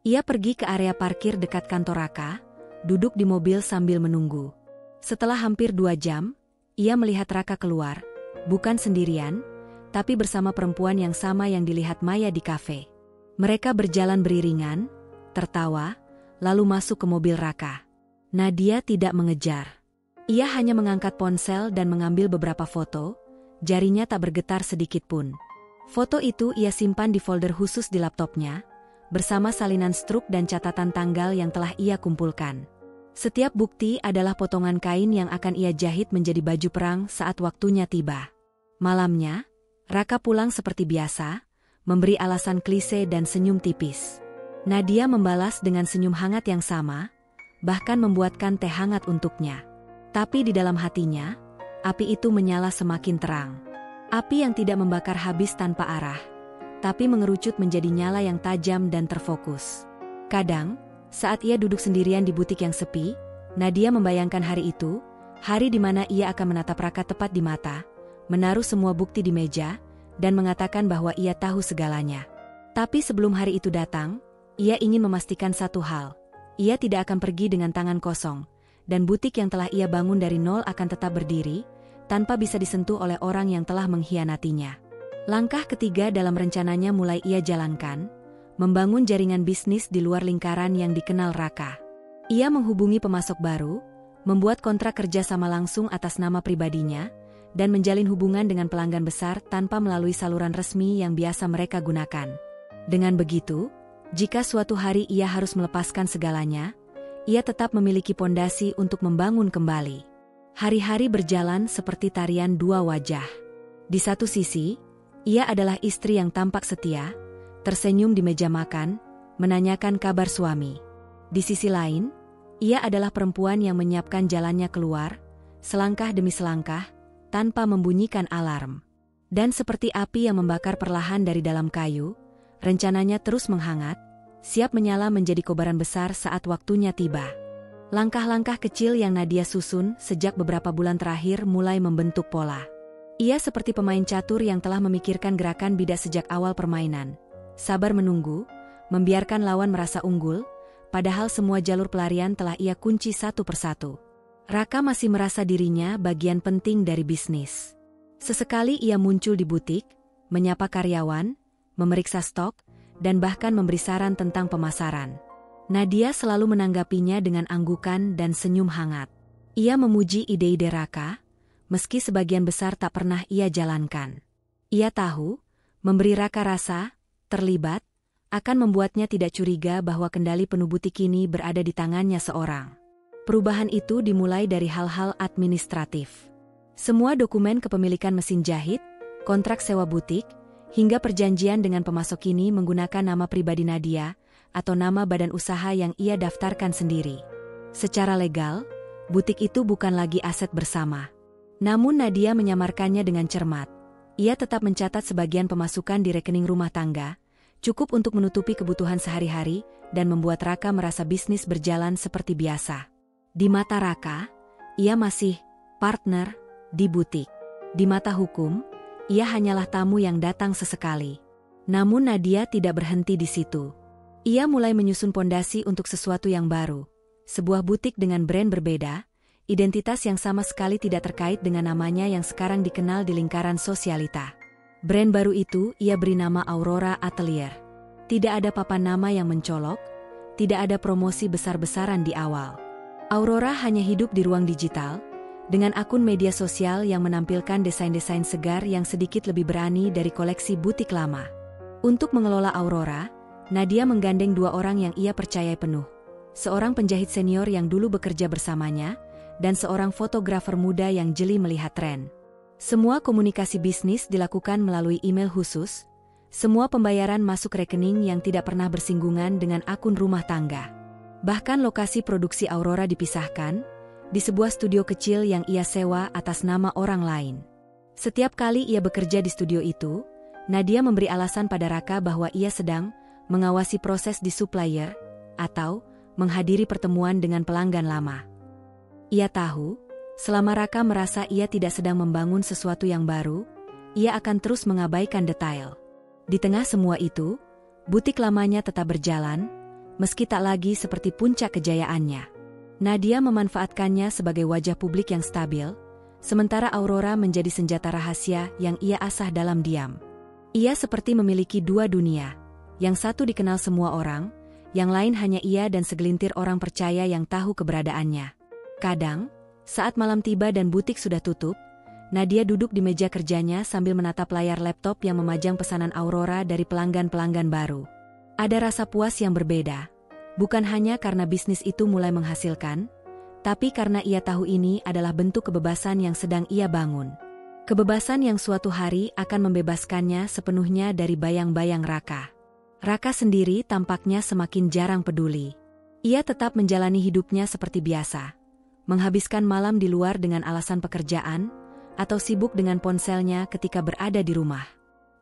Speaker 1: Ia pergi ke area parkir dekat kantor Raka, duduk di mobil sambil menunggu. Setelah hampir 2 jam, ia melihat Raka keluar, bukan sendirian, tapi bersama perempuan yang sama yang dilihat Maya di kafe. Mereka berjalan beriringan, tertawa, lalu masuk ke mobil Raka. Nadia tidak mengejar. Ia hanya mengangkat ponsel dan mengambil beberapa foto, jarinya tak bergetar sedikit pun. Foto itu ia simpan di folder khusus di laptopnya, bersama salinan struk dan catatan tanggal yang telah ia kumpulkan. Setiap bukti adalah potongan kain yang akan ia jahit menjadi baju perang saat waktunya tiba. Malamnya, Raka pulang seperti biasa, memberi alasan klise dan senyum tipis. Nadia membalas dengan senyum hangat yang sama, bahkan membuatkan teh hangat untuknya. Tapi di dalam hatinya, api itu menyala semakin terang. Api yang tidak membakar habis tanpa arah, tapi mengerucut menjadi nyala yang tajam dan terfokus. Kadang, saat ia duduk sendirian di butik yang sepi, Nadia membayangkan hari itu, hari di mana ia akan menatap Raka tepat di mata, menaruh semua bukti di meja, dan mengatakan bahwa ia tahu segalanya. Tapi sebelum hari itu datang, ia ingin memastikan satu hal. Ia tidak akan pergi dengan tangan kosong, dan butik yang telah ia bangun dari nol akan tetap berdiri, tanpa bisa disentuh oleh orang yang telah mengkhianatinya. Langkah ketiga dalam rencananya mulai ia jalankan, membangun jaringan bisnis di luar lingkaran yang dikenal Raka. Ia menghubungi pemasok baru, membuat kontrak kerja sama langsung atas nama pribadinya, dan menjalin hubungan dengan pelanggan besar tanpa melalui saluran resmi yang biasa mereka gunakan. Dengan begitu, jika suatu hari ia harus melepaskan segalanya, ia tetap memiliki pondasi untuk membangun kembali. Hari-hari berjalan seperti tarian dua wajah. Di satu sisi, ia adalah istri yang tampak setia, tersenyum di meja makan, menanyakan kabar suami. Di sisi lain, ia adalah perempuan yang menyiapkan jalannya keluar, selangkah demi selangkah, tanpa membunyikan alarm. Dan seperti api yang membakar perlahan dari dalam kayu, rencananya terus menghangat, siap menyala menjadi kobaran besar saat waktunya tiba. Langkah-langkah kecil yang Nadia susun sejak beberapa bulan terakhir mulai membentuk pola. Ia seperti pemain catur yang telah memikirkan gerakan bidak sejak awal permainan. Sabar menunggu, membiarkan lawan merasa unggul, padahal semua jalur pelarian telah ia kunci satu persatu. Raka masih merasa dirinya bagian penting dari bisnis. Sesekali ia muncul di butik, menyapa karyawan, memeriksa stok, dan bahkan memberi saran tentang pemasaran. Nadia selalu menanggapinya dengan anggukan dan senyum hangat. Ia memuji ide-ide Raka, meski sebagian besar tak pernah ia jalankan. Ia tahu, memberi Raka rasa, terlibat, akan membuatnya tidak curiga bahwa kendali penuh butik ini berada di tangannya seorang. Perubahan itu dimulai dari hal-hal administratif. Semua dokumen kepemilikan mesin jahit, kontrak sewa butik, hingga perjanjian dengan pemasok ini menggunakan nama pribadi Nadia, atau nama badan usaha yang ia daftarkan sendiri. Secara legal, butik itu bukan lagi aset bersama. Namun Nadia menyamarkannya dengan cermat. Ia tetap mencatat sebagian pemasukan di rekening rumah tangga, cukup untuk menutupi kebutuhan sehari-hari dan membuat Raka merasa bisnis berjalan seperti biasa. Di mata Raka, ia masih partner di butik. Di mata hukum, ia hanyalah tamu yang datang sesekali. Namun Nadia tidak berhenti di situ. Ia mulai menyusun pondasi untuk sesuatu yang baru. Sebuah butik dengan brand berbeda, identitas yang sama sekali tidak terkait dengan namanya yang sekarang dikenal di lingkaran sosialita. Brand baru itu ia beri nama Aurora Atelier. Tidak ada papan nama yang mencolok, tidak ada promosi besar-besaran di awal. Aurora hanya hidup di ruang digital, dengan akun media sosial yang menampilkan desain-desain segar yang sedikit lebih berani dari koleksi butik lama. Untuk mengelola Aurora, Nadia menggandeng 2 orang yang ia percayai penuh. Seorang penjahit senior yang dulu bekerja bersamanya, dan seorang fotografer muda yang jeli melihat tren. Semua komunikasi bisnis dilakukan melalui email khusus, semua pembayaran masuk rekening yang tidak pernah bersinggungan dengan akun rumah tangga. Bahkan lokasi produksi Aurora dipisahkan, di sebuah studio kecil yang ia sewa atas nama orang lain. Setiap kali ia bekerja di studio itu, Nadia memberi alasan pada Raka bahwa ia sedang mengawasi proses di supplier, atau menghadiri pertemuan dengan pelanggan lama. Ia tahu, selama Raka merasa ia tidak sedang membangun sesuatu yang baru, ia akan terus mengabaikan detail. Di tengah semua itu, butik lamanya tetap berjalan, meski tak lagi seperti puncak kejayaannya. Nadia memanfaatkannya sebagai wajah publik yang stabil, sementara Aurora menjadi senjata rahasia yang ia asah dalam diam. Ia seperti memiliki 2 dunia, yang satu dikenal semua orang, yang lain hanya ia dan segelintir orang percaya yang tahu keberadaannya. Kadang, saat malam tiba dan butik sudah tutup, Nadia duduk di meja kerjanya sambil menatap layar laptop yang memajang pesanan Aurora dari pelanggan-pelanggan baru. Ada rasa puas yang berbeda, bukan hanya karena bisnis itu mulai menghasilkan, tapi karena ia tahu ini adalah bentuk kebebasan yang sedang ia bangun. Kebebasan yang suatu hari akan membebaskannya sepenuhnya dari bayang-bayang Raka. Raka sendiri tampaknya semakin jarang peduli. Ia tetap menjalani hidupnya seperti biasa, menghabiskan malam di luar dengan alasan pekerjaan, atau sibuk dengan ponselnya ketika berada di rumah.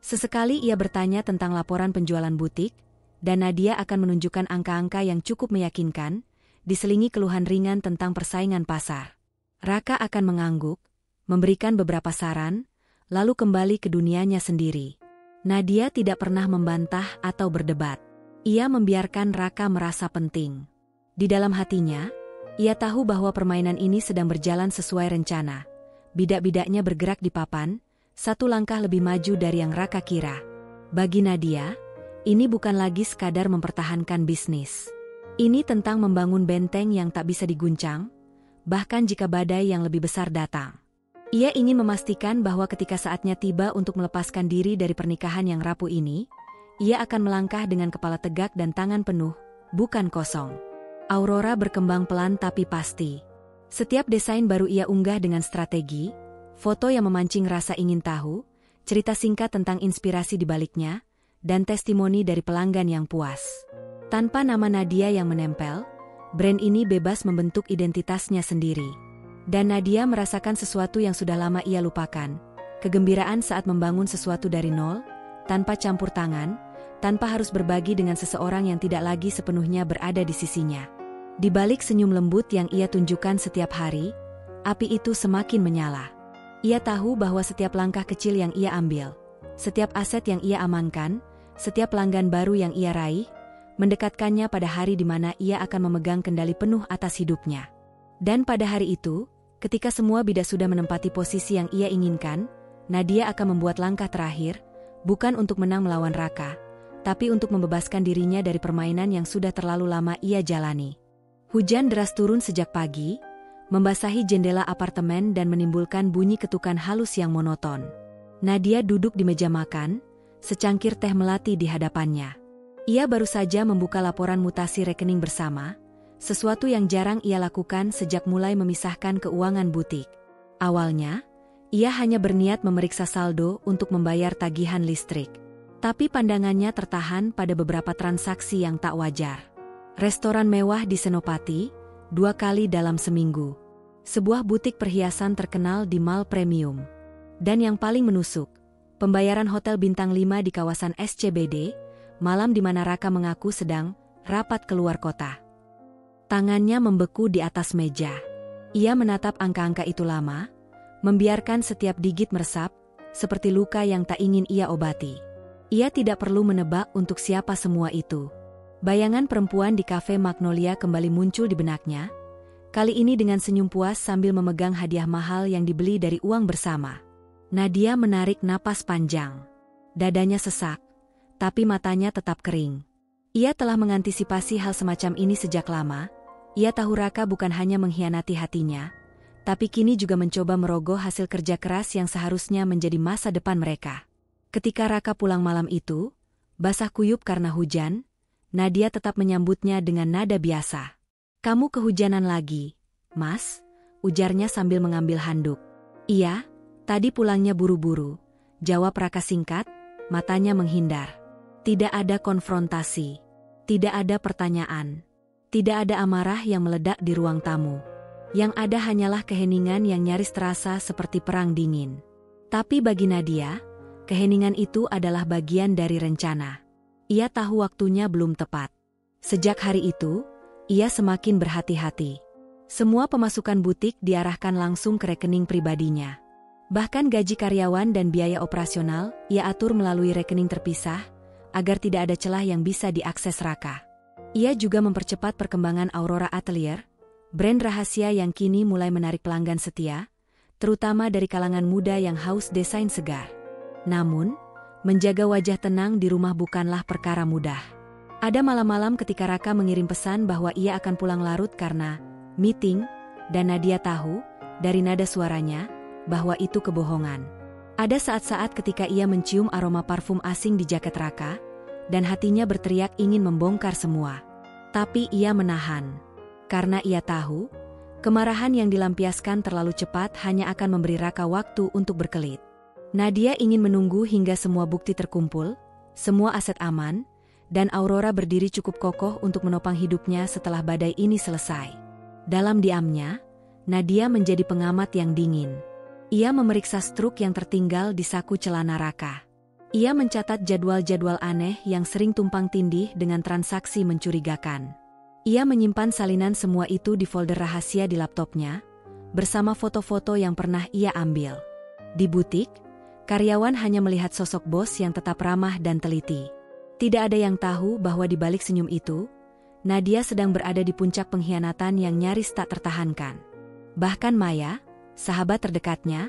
Speaker 1: Sesekali ia bertanya tentang laporan penjualan butik, dan Nadia akan menunjukkan angka-angka yang cukup meyakinkan, diselingi keluhan ringan tentang persaingan pasar. Raka akan mengangguk, memberikan beberapa saran, lalu kembali ke dunianya sendiri. Nadia tidak pernah membantah atau berdebat. Ia membiarkan Raka merasa penting. Di dalam hatinya, ia tahu bahwa permainan ini sedang berjalan sesuai rencana. Bidak-bidaknya bergerak di papan, 1 langkah lebih maju dari yang Raka kira. Bagi Nadia, ini bukan lagi sekadar mempertahankan bisnis. Ini tentang membangun benteng yang tak bisa diguncang, bahkan jika badai yang lebih besar datang. Ia ingin memastikan bahwa ketika saatnya tiba untuk melepaskan diri dari pernikahan yang rapuh ini, ia akan melangkah dengan kepala tegak dan tangan penuh, bukan kosong. Aurora berkembang pelan tapi pasti. Setiap desain baru ia unggah dengan strategi, foto yang memancing rasa ingin tahu, cerita singkat tentang inspirasi di baliknya, dan testimoni dari pelanggan yang puas. Tanpa nama Nadia yang menempel, brand ini bebas membentuk identitasnya sendiri. Dan Nadia merasakan sesuatu yang sudah lama ia lupakan, kegembiraan saat membangun sesuatu dari nol, tanpa campur tangan, tanpa harus berbagi dengan seseorang yang tidak lagi sepenuhnya berada di sisinya. Di balik senyum lembut yang ia tunjukkan setiap hari, api itu semakin menyala. Ia tahu bahwa setiap langkah kecil yang ia ambil, setiap aset yang ia amankan, setiap pelanggan baru yang ia raih, mendekatkannya pada hari di mana ia akan memegang kendali penuh atas hidupnya. Dan pada hari itu, ketika semua bidak sudah menempati posisi yang ia inginkan, Nadia akan membuat langkah terakhir, bukan untuk menang melawan Raka, tapi untuk membebaskan dirinya dari permainan yang sudah terlalu lama ia jalani. Hujan deras turun sejak pagi, membasahi jendela apartemen dan menimbulkan bunyi ketukan halus yang monoton. Nadia duduk di meja makan, secangkir teh melati di hadapannya. Ia baru saja membuka laporan mutasi rekening bersama, sesuatu yang jarang ia lakukan sejak mulai memisahkan keuangan butik. Awalnya, ia hanya berniat memeriksa saldo untuk membayar tagihan listrik. Tapi pandangannya tertahan pada beberapa transaksi yang tak wajar. Restoran mewah di Senopati, 2 kali dalam seminggu. Sebuah butik perhiasan terkenal di Mall Premium. Dan yang paling menusuk, pembayaran hotel bintang 5 di kawasan SCBD, malam di mana Raka mengaku sedang rapat keluar kota. Tangannya membeku di atas meja. Ia menatap angka-angka itu lama, membiarkan setiap digit meresap, seperti luka yang tak ingin ia obati. Ia tidak perlu menebak untuk siapa semua itu. Bayangan perempuan di kafe Magnolia kembali muncul di benaknya, kali ini dengan senyum puas sambil memegang hadiah mahal yang dibeli dari uang bersama. Nadia menarik napas panjang. Dadanya sesak, tapi matanya tetap kering. Ia telah mengantisipasi hal semacam ini sejak lama. Ia tahu Raka bukan hanya mengkhianati hatinya, tapi kini juga mencoba merogoh hasil kerja keras yang seharusnya menjadi masa depan mereka. Ketika Raka pulang malam itu, basah kuyup karena hujan, Nadia tetap menyambutnya dengan nada biasa. "Kamu kehujanan lagi, Mas?" ujarnya sambil mengambil handuk. "Iya, tadi pulangnya buru-buru," jawab Raka singkat, matanya menghindar. Tidak ada konfrontasi, tidak ada pertanyaan, tidak ada amarah yang meledak di ruang tamu. Yang ada hanyalah keheningan yang nyaris terasa seperti perang dingin. Tapi bagi Nadia, keheningan itu adalah bagian dari rencana. Ia tahu waktunya belum tepat. Sejak hari itu, ia semakin berhati-hati. Semua pemasukan butik diarahkan langsung ke rekening pribadinya. Bahkan gaji karyawan dan biaya operasional, ia atur melalui rekening terpisah, agar tidak ada celah yang bisa diakses Raka. Ia juga mempercepat perkembangan Aurora Atelier, brand rahasia yang kini mulai menarik pelanggan setia, terutama dari kalangan muda yang haus desain segar. Namun, menjaga wajah tenang di rumah bukanlah perkara mudah. Ada malam-malam ketika Raka mengirim pesan bahwa ia akan pulang larut karena meeting, dan Nadia tahu, dari nada suaranya, bahwa itu kebohongan. Ada saat-saat ketika ia mencium aroma parfum asing di jaket Raka, dan hatinya berteriak ingin membongkar semua. Tapi ia menahan. Karena ia tahu, kemarahan yang dilampiaskan terlalu cepat hanya akan memberi Raka waktu untuk berkelit. Nadia ingin menunggu hingga semua bukti terkumpul, semua aset aman, dan Aurora berdiri cukup kokoh untuk menopang hidupnya setelah badai ini selesai. Dalam diamnya, Nadia menjadi pengamat yang dingin. Ia memeriksa struk yang tertinggal di saku celana Raka. Ia mencatat jadwal-jadwal aneh yang sering tumpang tindih dengan transaksi mencurigakan. Ia menyimpan salinan semua itu di folder rahasia di laptopnya, bersama foto-foto yang pernah ia ambil. Di butik, karyawan hanya melihat sosok bos yang tetap ramah dan teliti. Tidak ada yang tahu bahwa di balik senyum itu, Nadia sedang berada di puncak pengkhianatan yang nyaris tak tertahankan. Bahkan Maya, sahabat terdekatnya,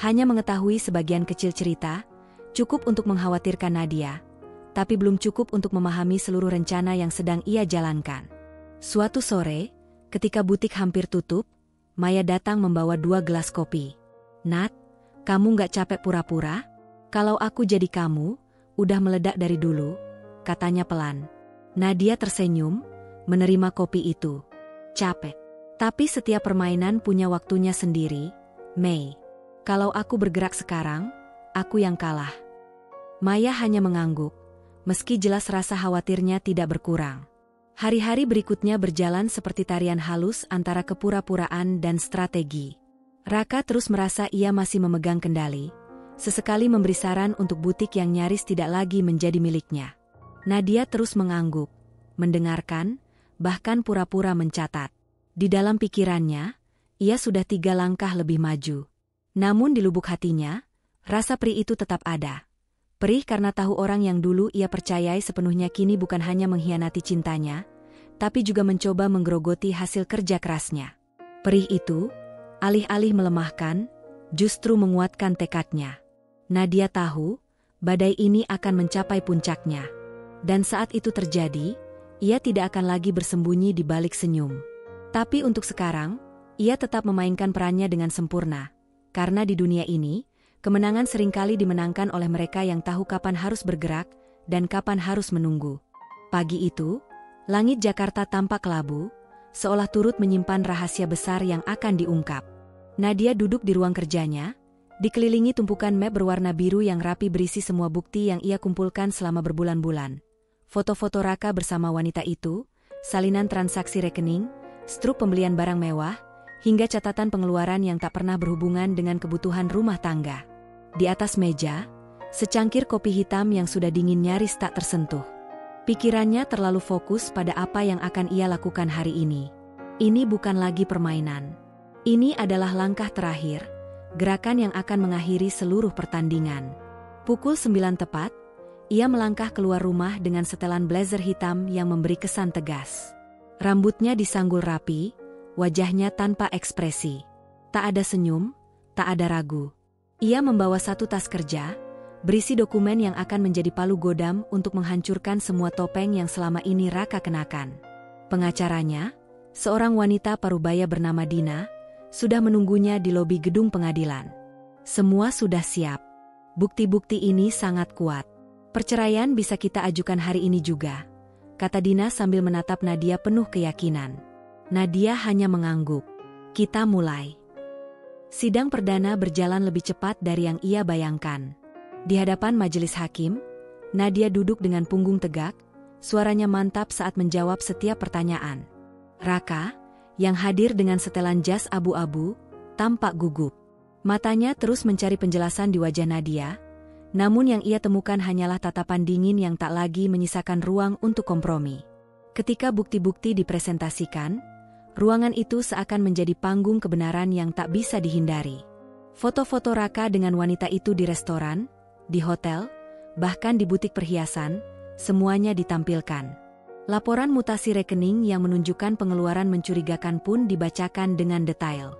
Speaker 1: hanya mengetahui sebagian kecil cerita, cukup untuk mengkhawatirkan Nadia, tapi belum cukup untuk memahami seluruh rencana yang sedang ia jalankan. Suatu sore, ketika butik hampir tutup, Maya datang membawa 2 gelas kopi. "Nat, kamu nggak capek pura-pura? Kalau aku jadi kamu, udah meledak dari dulu," katanya pelan. Nadia tersenyum, menerima kopi itu. "Capek. Tapi setiap permainan punya waktunya sendiri, Mei. Kalau aku bergerak sekarang, aku yang kalah." Maya hanya mengangguk, meski jelas rasa khawatirnya tidak berkurang. Hari-hari berikutnya berjalan seperti tarian halus antara kepura-puraan dan strategi. Raka terus merasa ia masih memegang kendali, sesekali memberi saran untuk butik yang nyaris tidak lagi menjadi miliknya. Nadia terus mengangguk, mendengarkan, bahkan pura-pura mencatat. Di dalam pikirannya, ia sudah 3 langkah lebih maju. Namun di lubuk hatinya, rasa perih itu tetap ada. Perih karena tahu orang yang dulu ia percayai sepenuhnya kini bukan hanya mengkhianati cintanya, tapi juga mencoba menggerogoti hasil kerja kerasnya. Perih itu, alih-alih melemahkan, justru menguatkan tekadnya. Nadia tahu, badai ini akan mencapai puncaknya. Dan saat itu terjadi, ia tidak akan lagi bersembunyi di balik senyum. Tapi untuk sekarang, ia tetap memainkan perannya dengan sempurna. Karena di dunia ini, kemenangan seringkali dimenangkan oleh mereka yang tahu kapan harus bergerak dan kapan harus menunggu. Pagi itu, langit Jakarta tampak kelabu, seolah turut menyimpan rahasia besar yang akan diungkap. Nadia duduk di ruang kerjanya, dikelilingi tumpukan map berwarna biru yang rapi berisi semua bukti yang ia kumpulkan selama berbulan-bulan. Foto-foto Raka bersama wanita itu, salinan transaksi rekening, struk pembelian barang mewah, hingga catatan pengeluaran yang tak pernah berhubungan dengan kebutuhan rumah tangga. Di atas meja, secangkir kopi hitam yang sudah dingin nyaris tak tersentuh. Pikirannya terlalu fokus pada apa yang akan ia lakukan hari ini. Ini bukan lagi permainan. Ini adalah langkah terakhir, gerakan yang akan mengakhiri seluruh pertandingan. Pukul 9 tepat, ia melangkah keluar rumah dengan setelan blazer hitam yang memberi kesan tegas. Rambutnya disanggul rapi, wajahnya tanpa ekspresi. Tak ada senyum, tak ada ragu. Ia membawa satu tas kerja, berisi dokumen yang akan menjadi palu godam untuk menghancurkan semua topeng yang selama ini Raka kenakan. Pengacaranya, seorang wanita parubaya bernama Dina, sudah menunggunya di lobi gedung pengadilan. Semua sudah siap. Bukti-bukti ini sangat kuat. Perceraian bisa kita ajukan hari ini juga, kata Dina sambil menatap Nadia penuh keyakinan. Nadia hanya mengangguk. Kita mulai. Sidang perdana berjalan lebih cepat dari yang ia bayangkan. Di hadapan majelis hakim, Nadia duduk dengan punggung tegak, suaranya mantap saat menjawab setiap pertanyaan. Raka, yang hadir dengan setelan jas abu-abu, tampak gugup. Matanya terus mencari penjelasan di wajah Nadia, namun yang ia temukan hanyalah tatapan dingin yang tak lagi menyisakan ruang untuk kompromi. Ketika bukti-bukti dipresentasikan, ruangan itu seakan menjadi panggung kebenaran yang tak bisa dihindari. Foto-foto Raka dengan wanita itu di restoran, di hotel, bahkan di butik perhiasan, semuanya ditampilkan. Laporan mutasi rekening yang menunjukkan pengeluaran mencurigakan pun dibacakan dengan detail.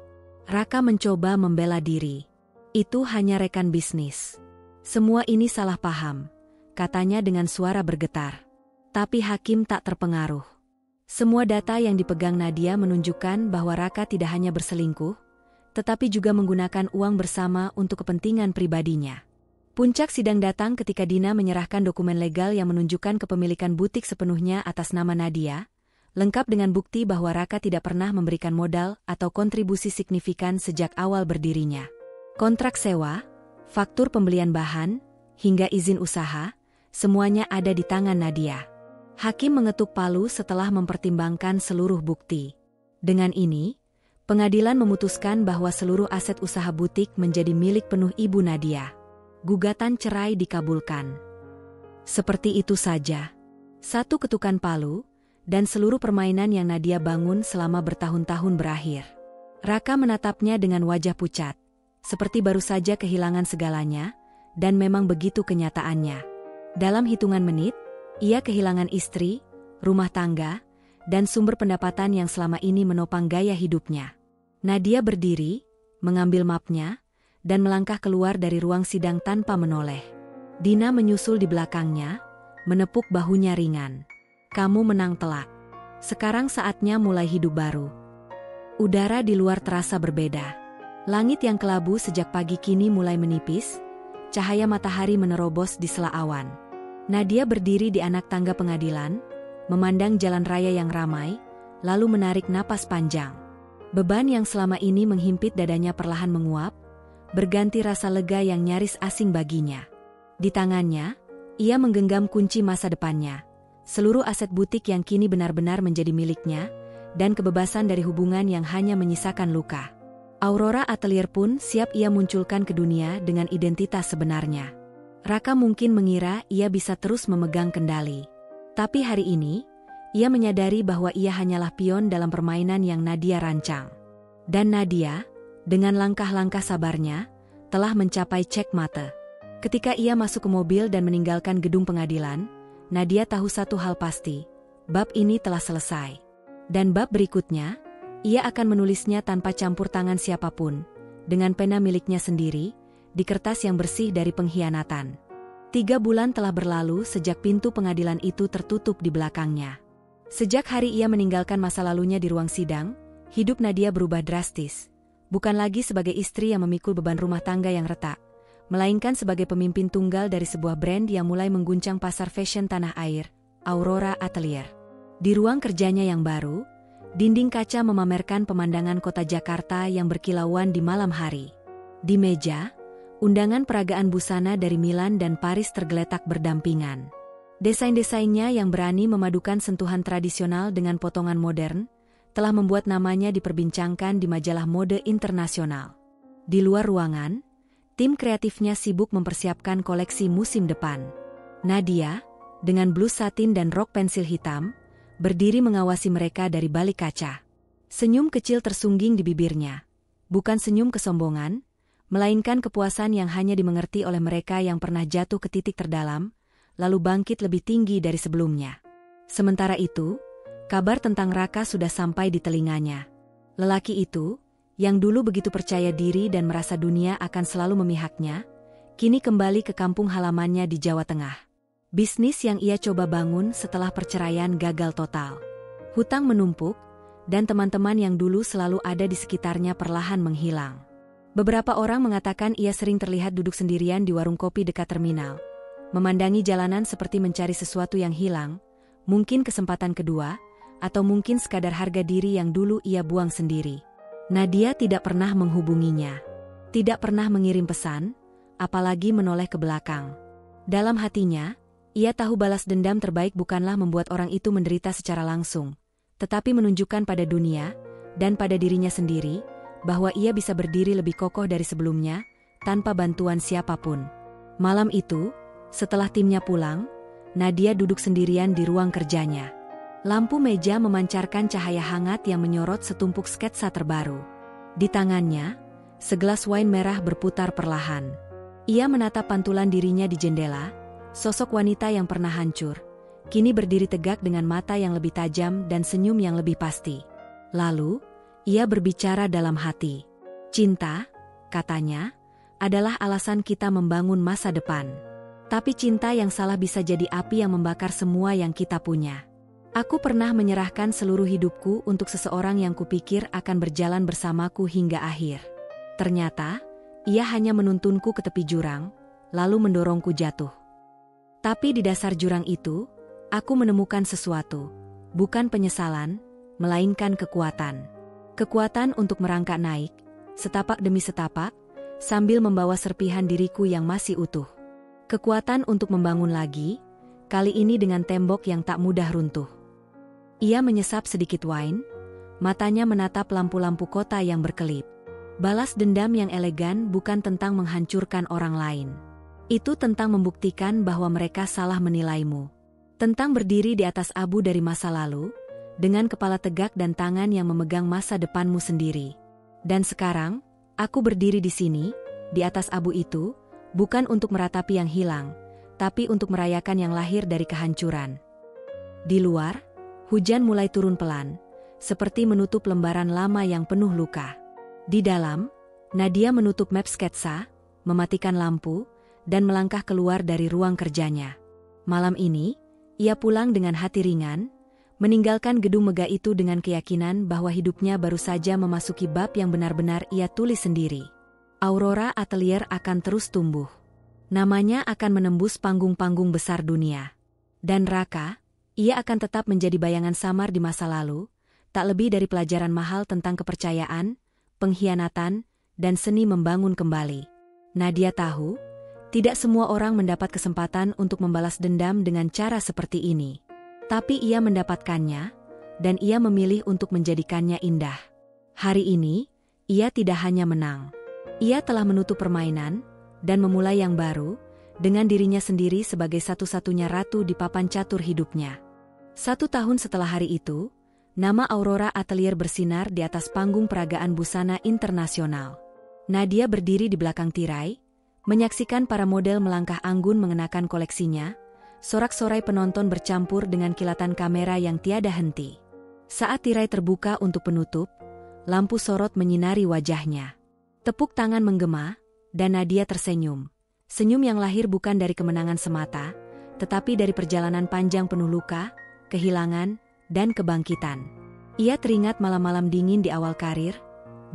Speaker 1: Raka mencoba membela diri. Itu hanya rekan bisnis. Semua ini salah paham, katanya dengan suara bergetar. Tapi hakim tak terpengaruh. Semua data yang dipegang Nadia menunjukkan bahwa Raka tidak hanya berselingkuh, tetapi juga menggunakan uang bersama untuk kepentingan pribadinya. Puncak sidang datang ketika Dina menyerahkan dokumen legal yang menunjukkan kepemilikan butik sepenuhnya atas nama Nadia, lengkap dengan bukti bahwa Raka tidak pernah memberikan modal atau kontribusi signifikan sejak awal berdirinya. Kontrak sewa, faktur pembelian bahan, hingga izin usaha, semuanya ada di tangan Nadia. Hakim mengetuk palu setelah mempertimbangkan seluruh bukti. Dengan ini, pengadilan memutuskan bahwa seluruh aset usaha butik menjadi milik penuh Ibu Nadia. Gugatan cerai dikabulkan. Seperti itu saja. Satu ketukan palu, dan seluruh permainan yang Nadia bangun selama bertahun-tahun berakhir. Raka menatapnya dengan wajah pucat, seperti baru saja kehilangan segalanya, dan memang begitu kenyataannya. Dalam hitungan menit, ia kehilangan istri, rumah tangga, dan sumber pendapatan yang selama ini menopang gaya hidupnya. Nadia berdiri, mengambil mapnya, dan melangkah keluar dari ruang sidang tanpa menoleh. Dina menyusul di belakangnya, menepuk bahunya ringan. Kamu menang telak. Sekarang saatnya mulai hidup baru. Udara di luar terasa berbeda. Langit yang kelabu sejak pagi kini mulai menipis, cahaya matahari menerobos di sela awan. Nadia berdiri di anak tangga pengadilan, memandang jalan raya yang ramai, lalu menarik napas panjang. Beban yang selama ini menghimpit dadanya perlahan menguap, berganti rasa lega yang nyaris asing baginya. Di tangannya, ia menggenggam kunci masa depannya, seluruh aset butik yang kini benar-benar menjadi miliknya, dan kebebasan dari hubungan yang hanya menyisakan luka. Aurora Atelier pun siap ia munculkan ke dunia dengan identitas sebenarnya. Raka mungkin mengira ia bisa terus memegang kendali. Tapi hari ini, ia menyadari bahwa ia hanyalah pion dalam permainan yang Nadia rancang. Dan Nadia, dengan langkah-langkah sabarnya, telah mencapai checkmate. Ketika ia masuk ke mobil dan meninggalkan gedung pengadilan, Nadia tahu satu hal pasti, bab ini telah selesai. Dan bab berikutnya, ia akan menulisnya tanpa campur tangan siapapun, dengan pena miliknya sendiri, di kertas yang bersih dari pengkhianatan. 3 bulan telah berlalu sejak pintu pengadilan itu tertutup di belakangnya. Sejak hari ia meninggalkan masa lalunya di ruang sidang, hidup Nadia berubah drastis. Bukan lagi sebagai istri yang memikul beban rumah tangga yang retak, melainkan sebagai pemimpin tunggal dari sebuah brand yang mulai mengguncang pasar fashion tanah air, Aurora Atelier. Di ruang kerjanya yang baru, dinding kaca memamerkan pemandangan kota Jakarta yang berkilauan di malam hari. Di meja, undangan peragaan busana dari Milan dan Paris tergeletak berdampingan. Desain-desainnya yang berani memadukan sentuhan tradisional dengan potongan modern, telah membuat namanya diperbincangkan di majalah mode internasional. Di luar ruangan, Tim kreatifnya sibuk mempersiapkan koleksi musim depan. Nadia, dengan blus satin dan rok pensil hitam, berdiri mengawasi mereka dari balik kaca. Senyum kecil tersungging di bibirnya. Bukan senyum kesombongan, melainkan kepuasan yang hanya dimengerti oleh mereka yang pernah jatuh ke titik terdalam, lalu bangkit lebih tinggi dari sebelumnya. Sementara itu, kabar tentang Raka sudah sampai di telinganya. Lelaki itu, yang dulu begitu percaya diri dan merasa dunia akan selalu memihaknya, kini kembali ke kampung halamannya di Jawa Tengah. Bisnis yang ia coba bangun setelah perceraian gagal total. Hutang menumpuk, dan teman-teman yang dulu selalu ada di sekitarnya perlahan menghilang. Beberapa orang mengatakan ia sering terlihat duduk sendirian di warung kopi dekat terminal, memandangi jalanan seperti mencari sesuatu yang hilang, mungkin kesempatan kedua, atau mungkin sekadar harga diri yang dulu ia buang sendiri. Nadia tidak pernah menghubunginya, tidak pernah mengirim pesan, apalagi menoleh ke belakang. Dalam hatinya, ia tahu balas dendam terbaik bukanlah membuat orang itu menderita secara langsung, tetapi menunjukkan pada dunia, dan pada dirinya sendiri, bahwa ia bisa berdiri lebih kokoh dari sebelumnya, tanpa bantuan siapapun. Malam itu, setelah timnya pulang, Nadia duduk sendirian di ruang kerjanya. Lampu meja memancarkan cahaya hangat yang menyorot setumpuk sketsa terbaru. Di tangannya, segelas wine merah berputar perlahan. Ia menatap pantulan dirinya di jendela, sosok wanita yang pernah hancur, kini berdiri tegak dengan mata yang lebih tajam dan senyum yang lebih pasti. Lalu, ia berbicara dalam hati. Cinta, katanya, adalah alasan kita membangun masa depan. Tapi cinta yang salah bisa jadi api yang membakar semua yang kita punya. Aku pernah menyerahkan seluruh hidupku untuk seseorang yang kupikir akan berjalan bersamaku hingga akhir. Ternyata, ia hanya menuntunku ke tepi jurang, lalu mendorongku jatuh. Tapi di dasar jurang itu, aku menemukan sesuatu, bukan penyesalan, melainkan kekuatan. Kekuatan untuk merangkak naik, setapak demi setapak, sambil membawa serpihan diriku yang masih utuh. Kekuatan untuk membangun lagi, kali ini dengan tembok yang tak mudah runtuh. Ia menyesap sedikit wine, matanya menatap lampu-lampu kota yang berkelip. Balas dendam yang elegan bukan tentang menghancurkan orang lain. Itu tentang membuktikan bahwa mereka salah menilaimu. Tentang berdiri di atas abu dari masa lalu, dengan kepala tegak dan tangan yang memegang masa depanmu sendiri. Dan sekarang, aku berdiri di sini, di atas abu itu, bukan untuk meratapi yang hilang, tapi untuk merayakan yang lahir dari kehancuran. Di luar, hujan mulai turun pelan, seperti menutup lembaran lama yang penuh luka. Di dalam, Nadia menutup map sketsa, mematikan lampu, dan melangkah keluar dari ruang kerjanya. Malam ini, ia pulang dengan hati ringan, meninggalkan gedung megah itu dengan keyakinan bahwa hidupnya baru saja memasuki bab yang benar-benar ia tulis sendiri. Aurora Atelier akan terus tumbuh. Namanya akan menembus panggung-panggung besar dunia. Dan Raka, ia akan tetap menjadi bayangan samar di masa lalu, tak lebih dari pelajaran mahal tentang kepercayaan, pengkhianatan, dan seni membangun kembali. Nadia tahu, tidak semua orang mendapat kesempatan untuk membalas dendam dengan cara seperti ini. Tapi ia mendapatkannya, dan ia memilih untuk menjadikannya indah. Hari ini, ia tidak hanya menang. Ia telah menutup permainan, dan memulai yang baru, dengan dirinya sendiri sebagai satu-satunya ratu di papan catur hidupnya. 1 tahun setelah hari itu, nama Aurora Atelier bersinar di atas panggung peragaan busana internasional. Nadia berdiri di belakang tirai, menyaksikan para model melangkah anggun mengenakan koleksinya, sorak-sorai penonton bercampur dengan kilatan kamera yang tiada henti. Saat tirai terbuka untuk penutup, lampu sorot menyinari wajahnya. Tepuk tangan menggema, dan Nadia tersenyum. Senyum yang lahir bukan dari kemenangan semata, tetapi dari perjalanan panjang penuh luka, kehilangan, dan kebangkitan. Ia teringat malam-malam dingin di awal karir,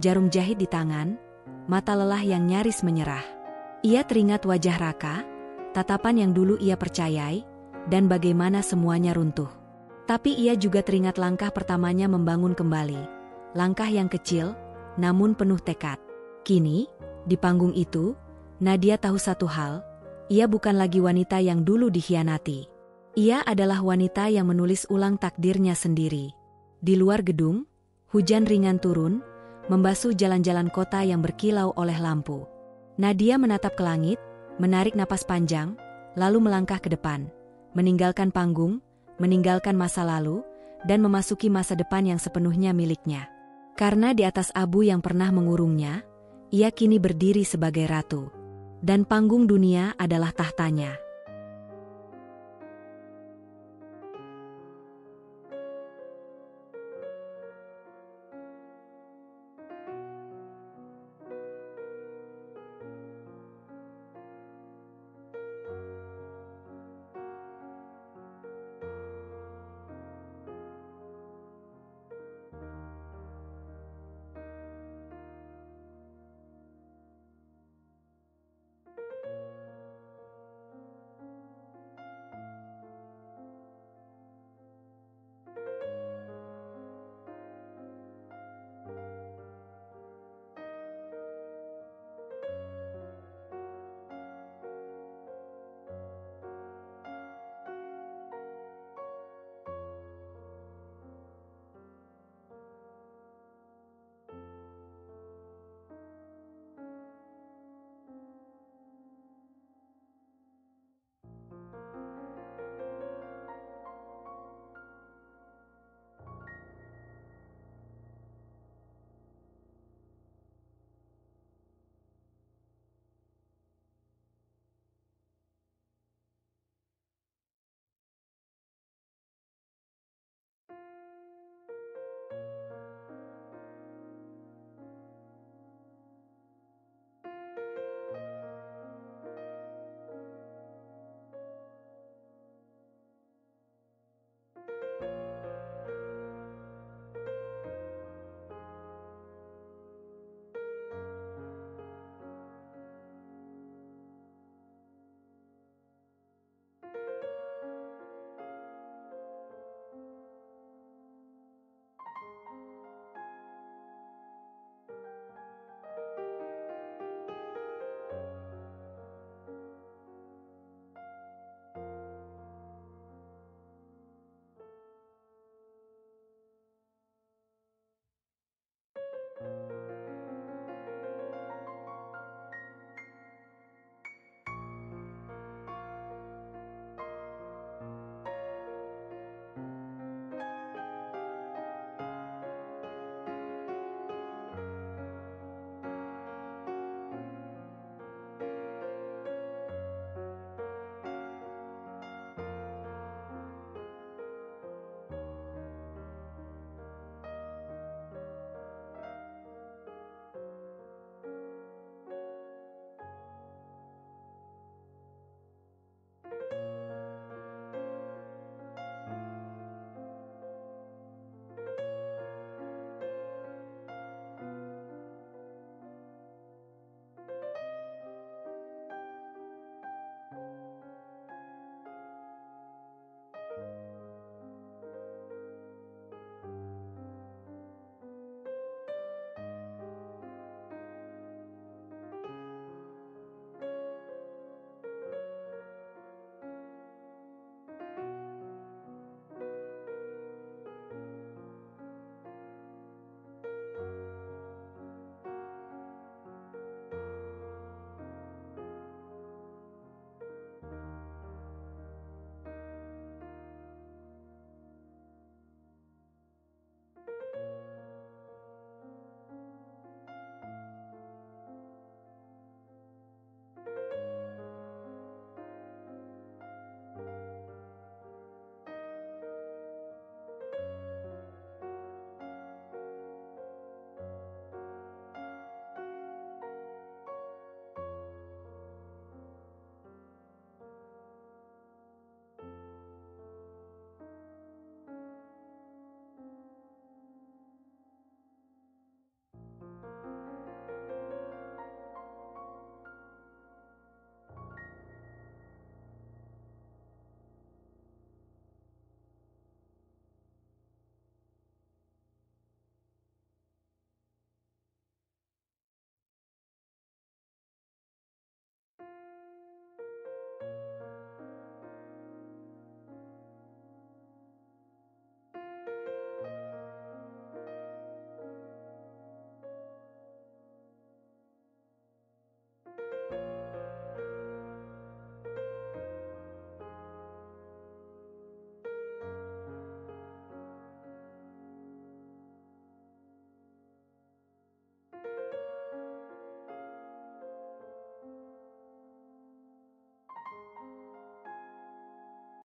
Speaker 1: jarum jahit di tangan, mata lelah yang nyaris menyerah. Ia teringat wajah Raka, tatapan yang dulu ia percayai, dan bagaimana semuanya runtuh. Tapi ia juga teringat langkah pertamanya membangun kembali. Langkah yang kecil, namun penuh tekad. Kini, di panggung itu, Nadia tahu satu hal, ia bukan lagi wanita yang dulu dikhianati. Ia adalah wanita yang menulis ulang takdirnya sendiri. Di luar gedung, hujan ringan turun, membasuh jalan-jalan kota yang berkilau oleh lampu. Nadia menatap ke langit, menarik napas panjang, lalu melangkah ke depan, meninggalkan panggung, meninggalkan masa lalu, dan memasuki masa depan yang sepenuhnya miliknya. Karena di atas abu yang pernah mengurungnya, ia kini berdiri sebagai ratu. Dan panggung dunia adalah tahtanya.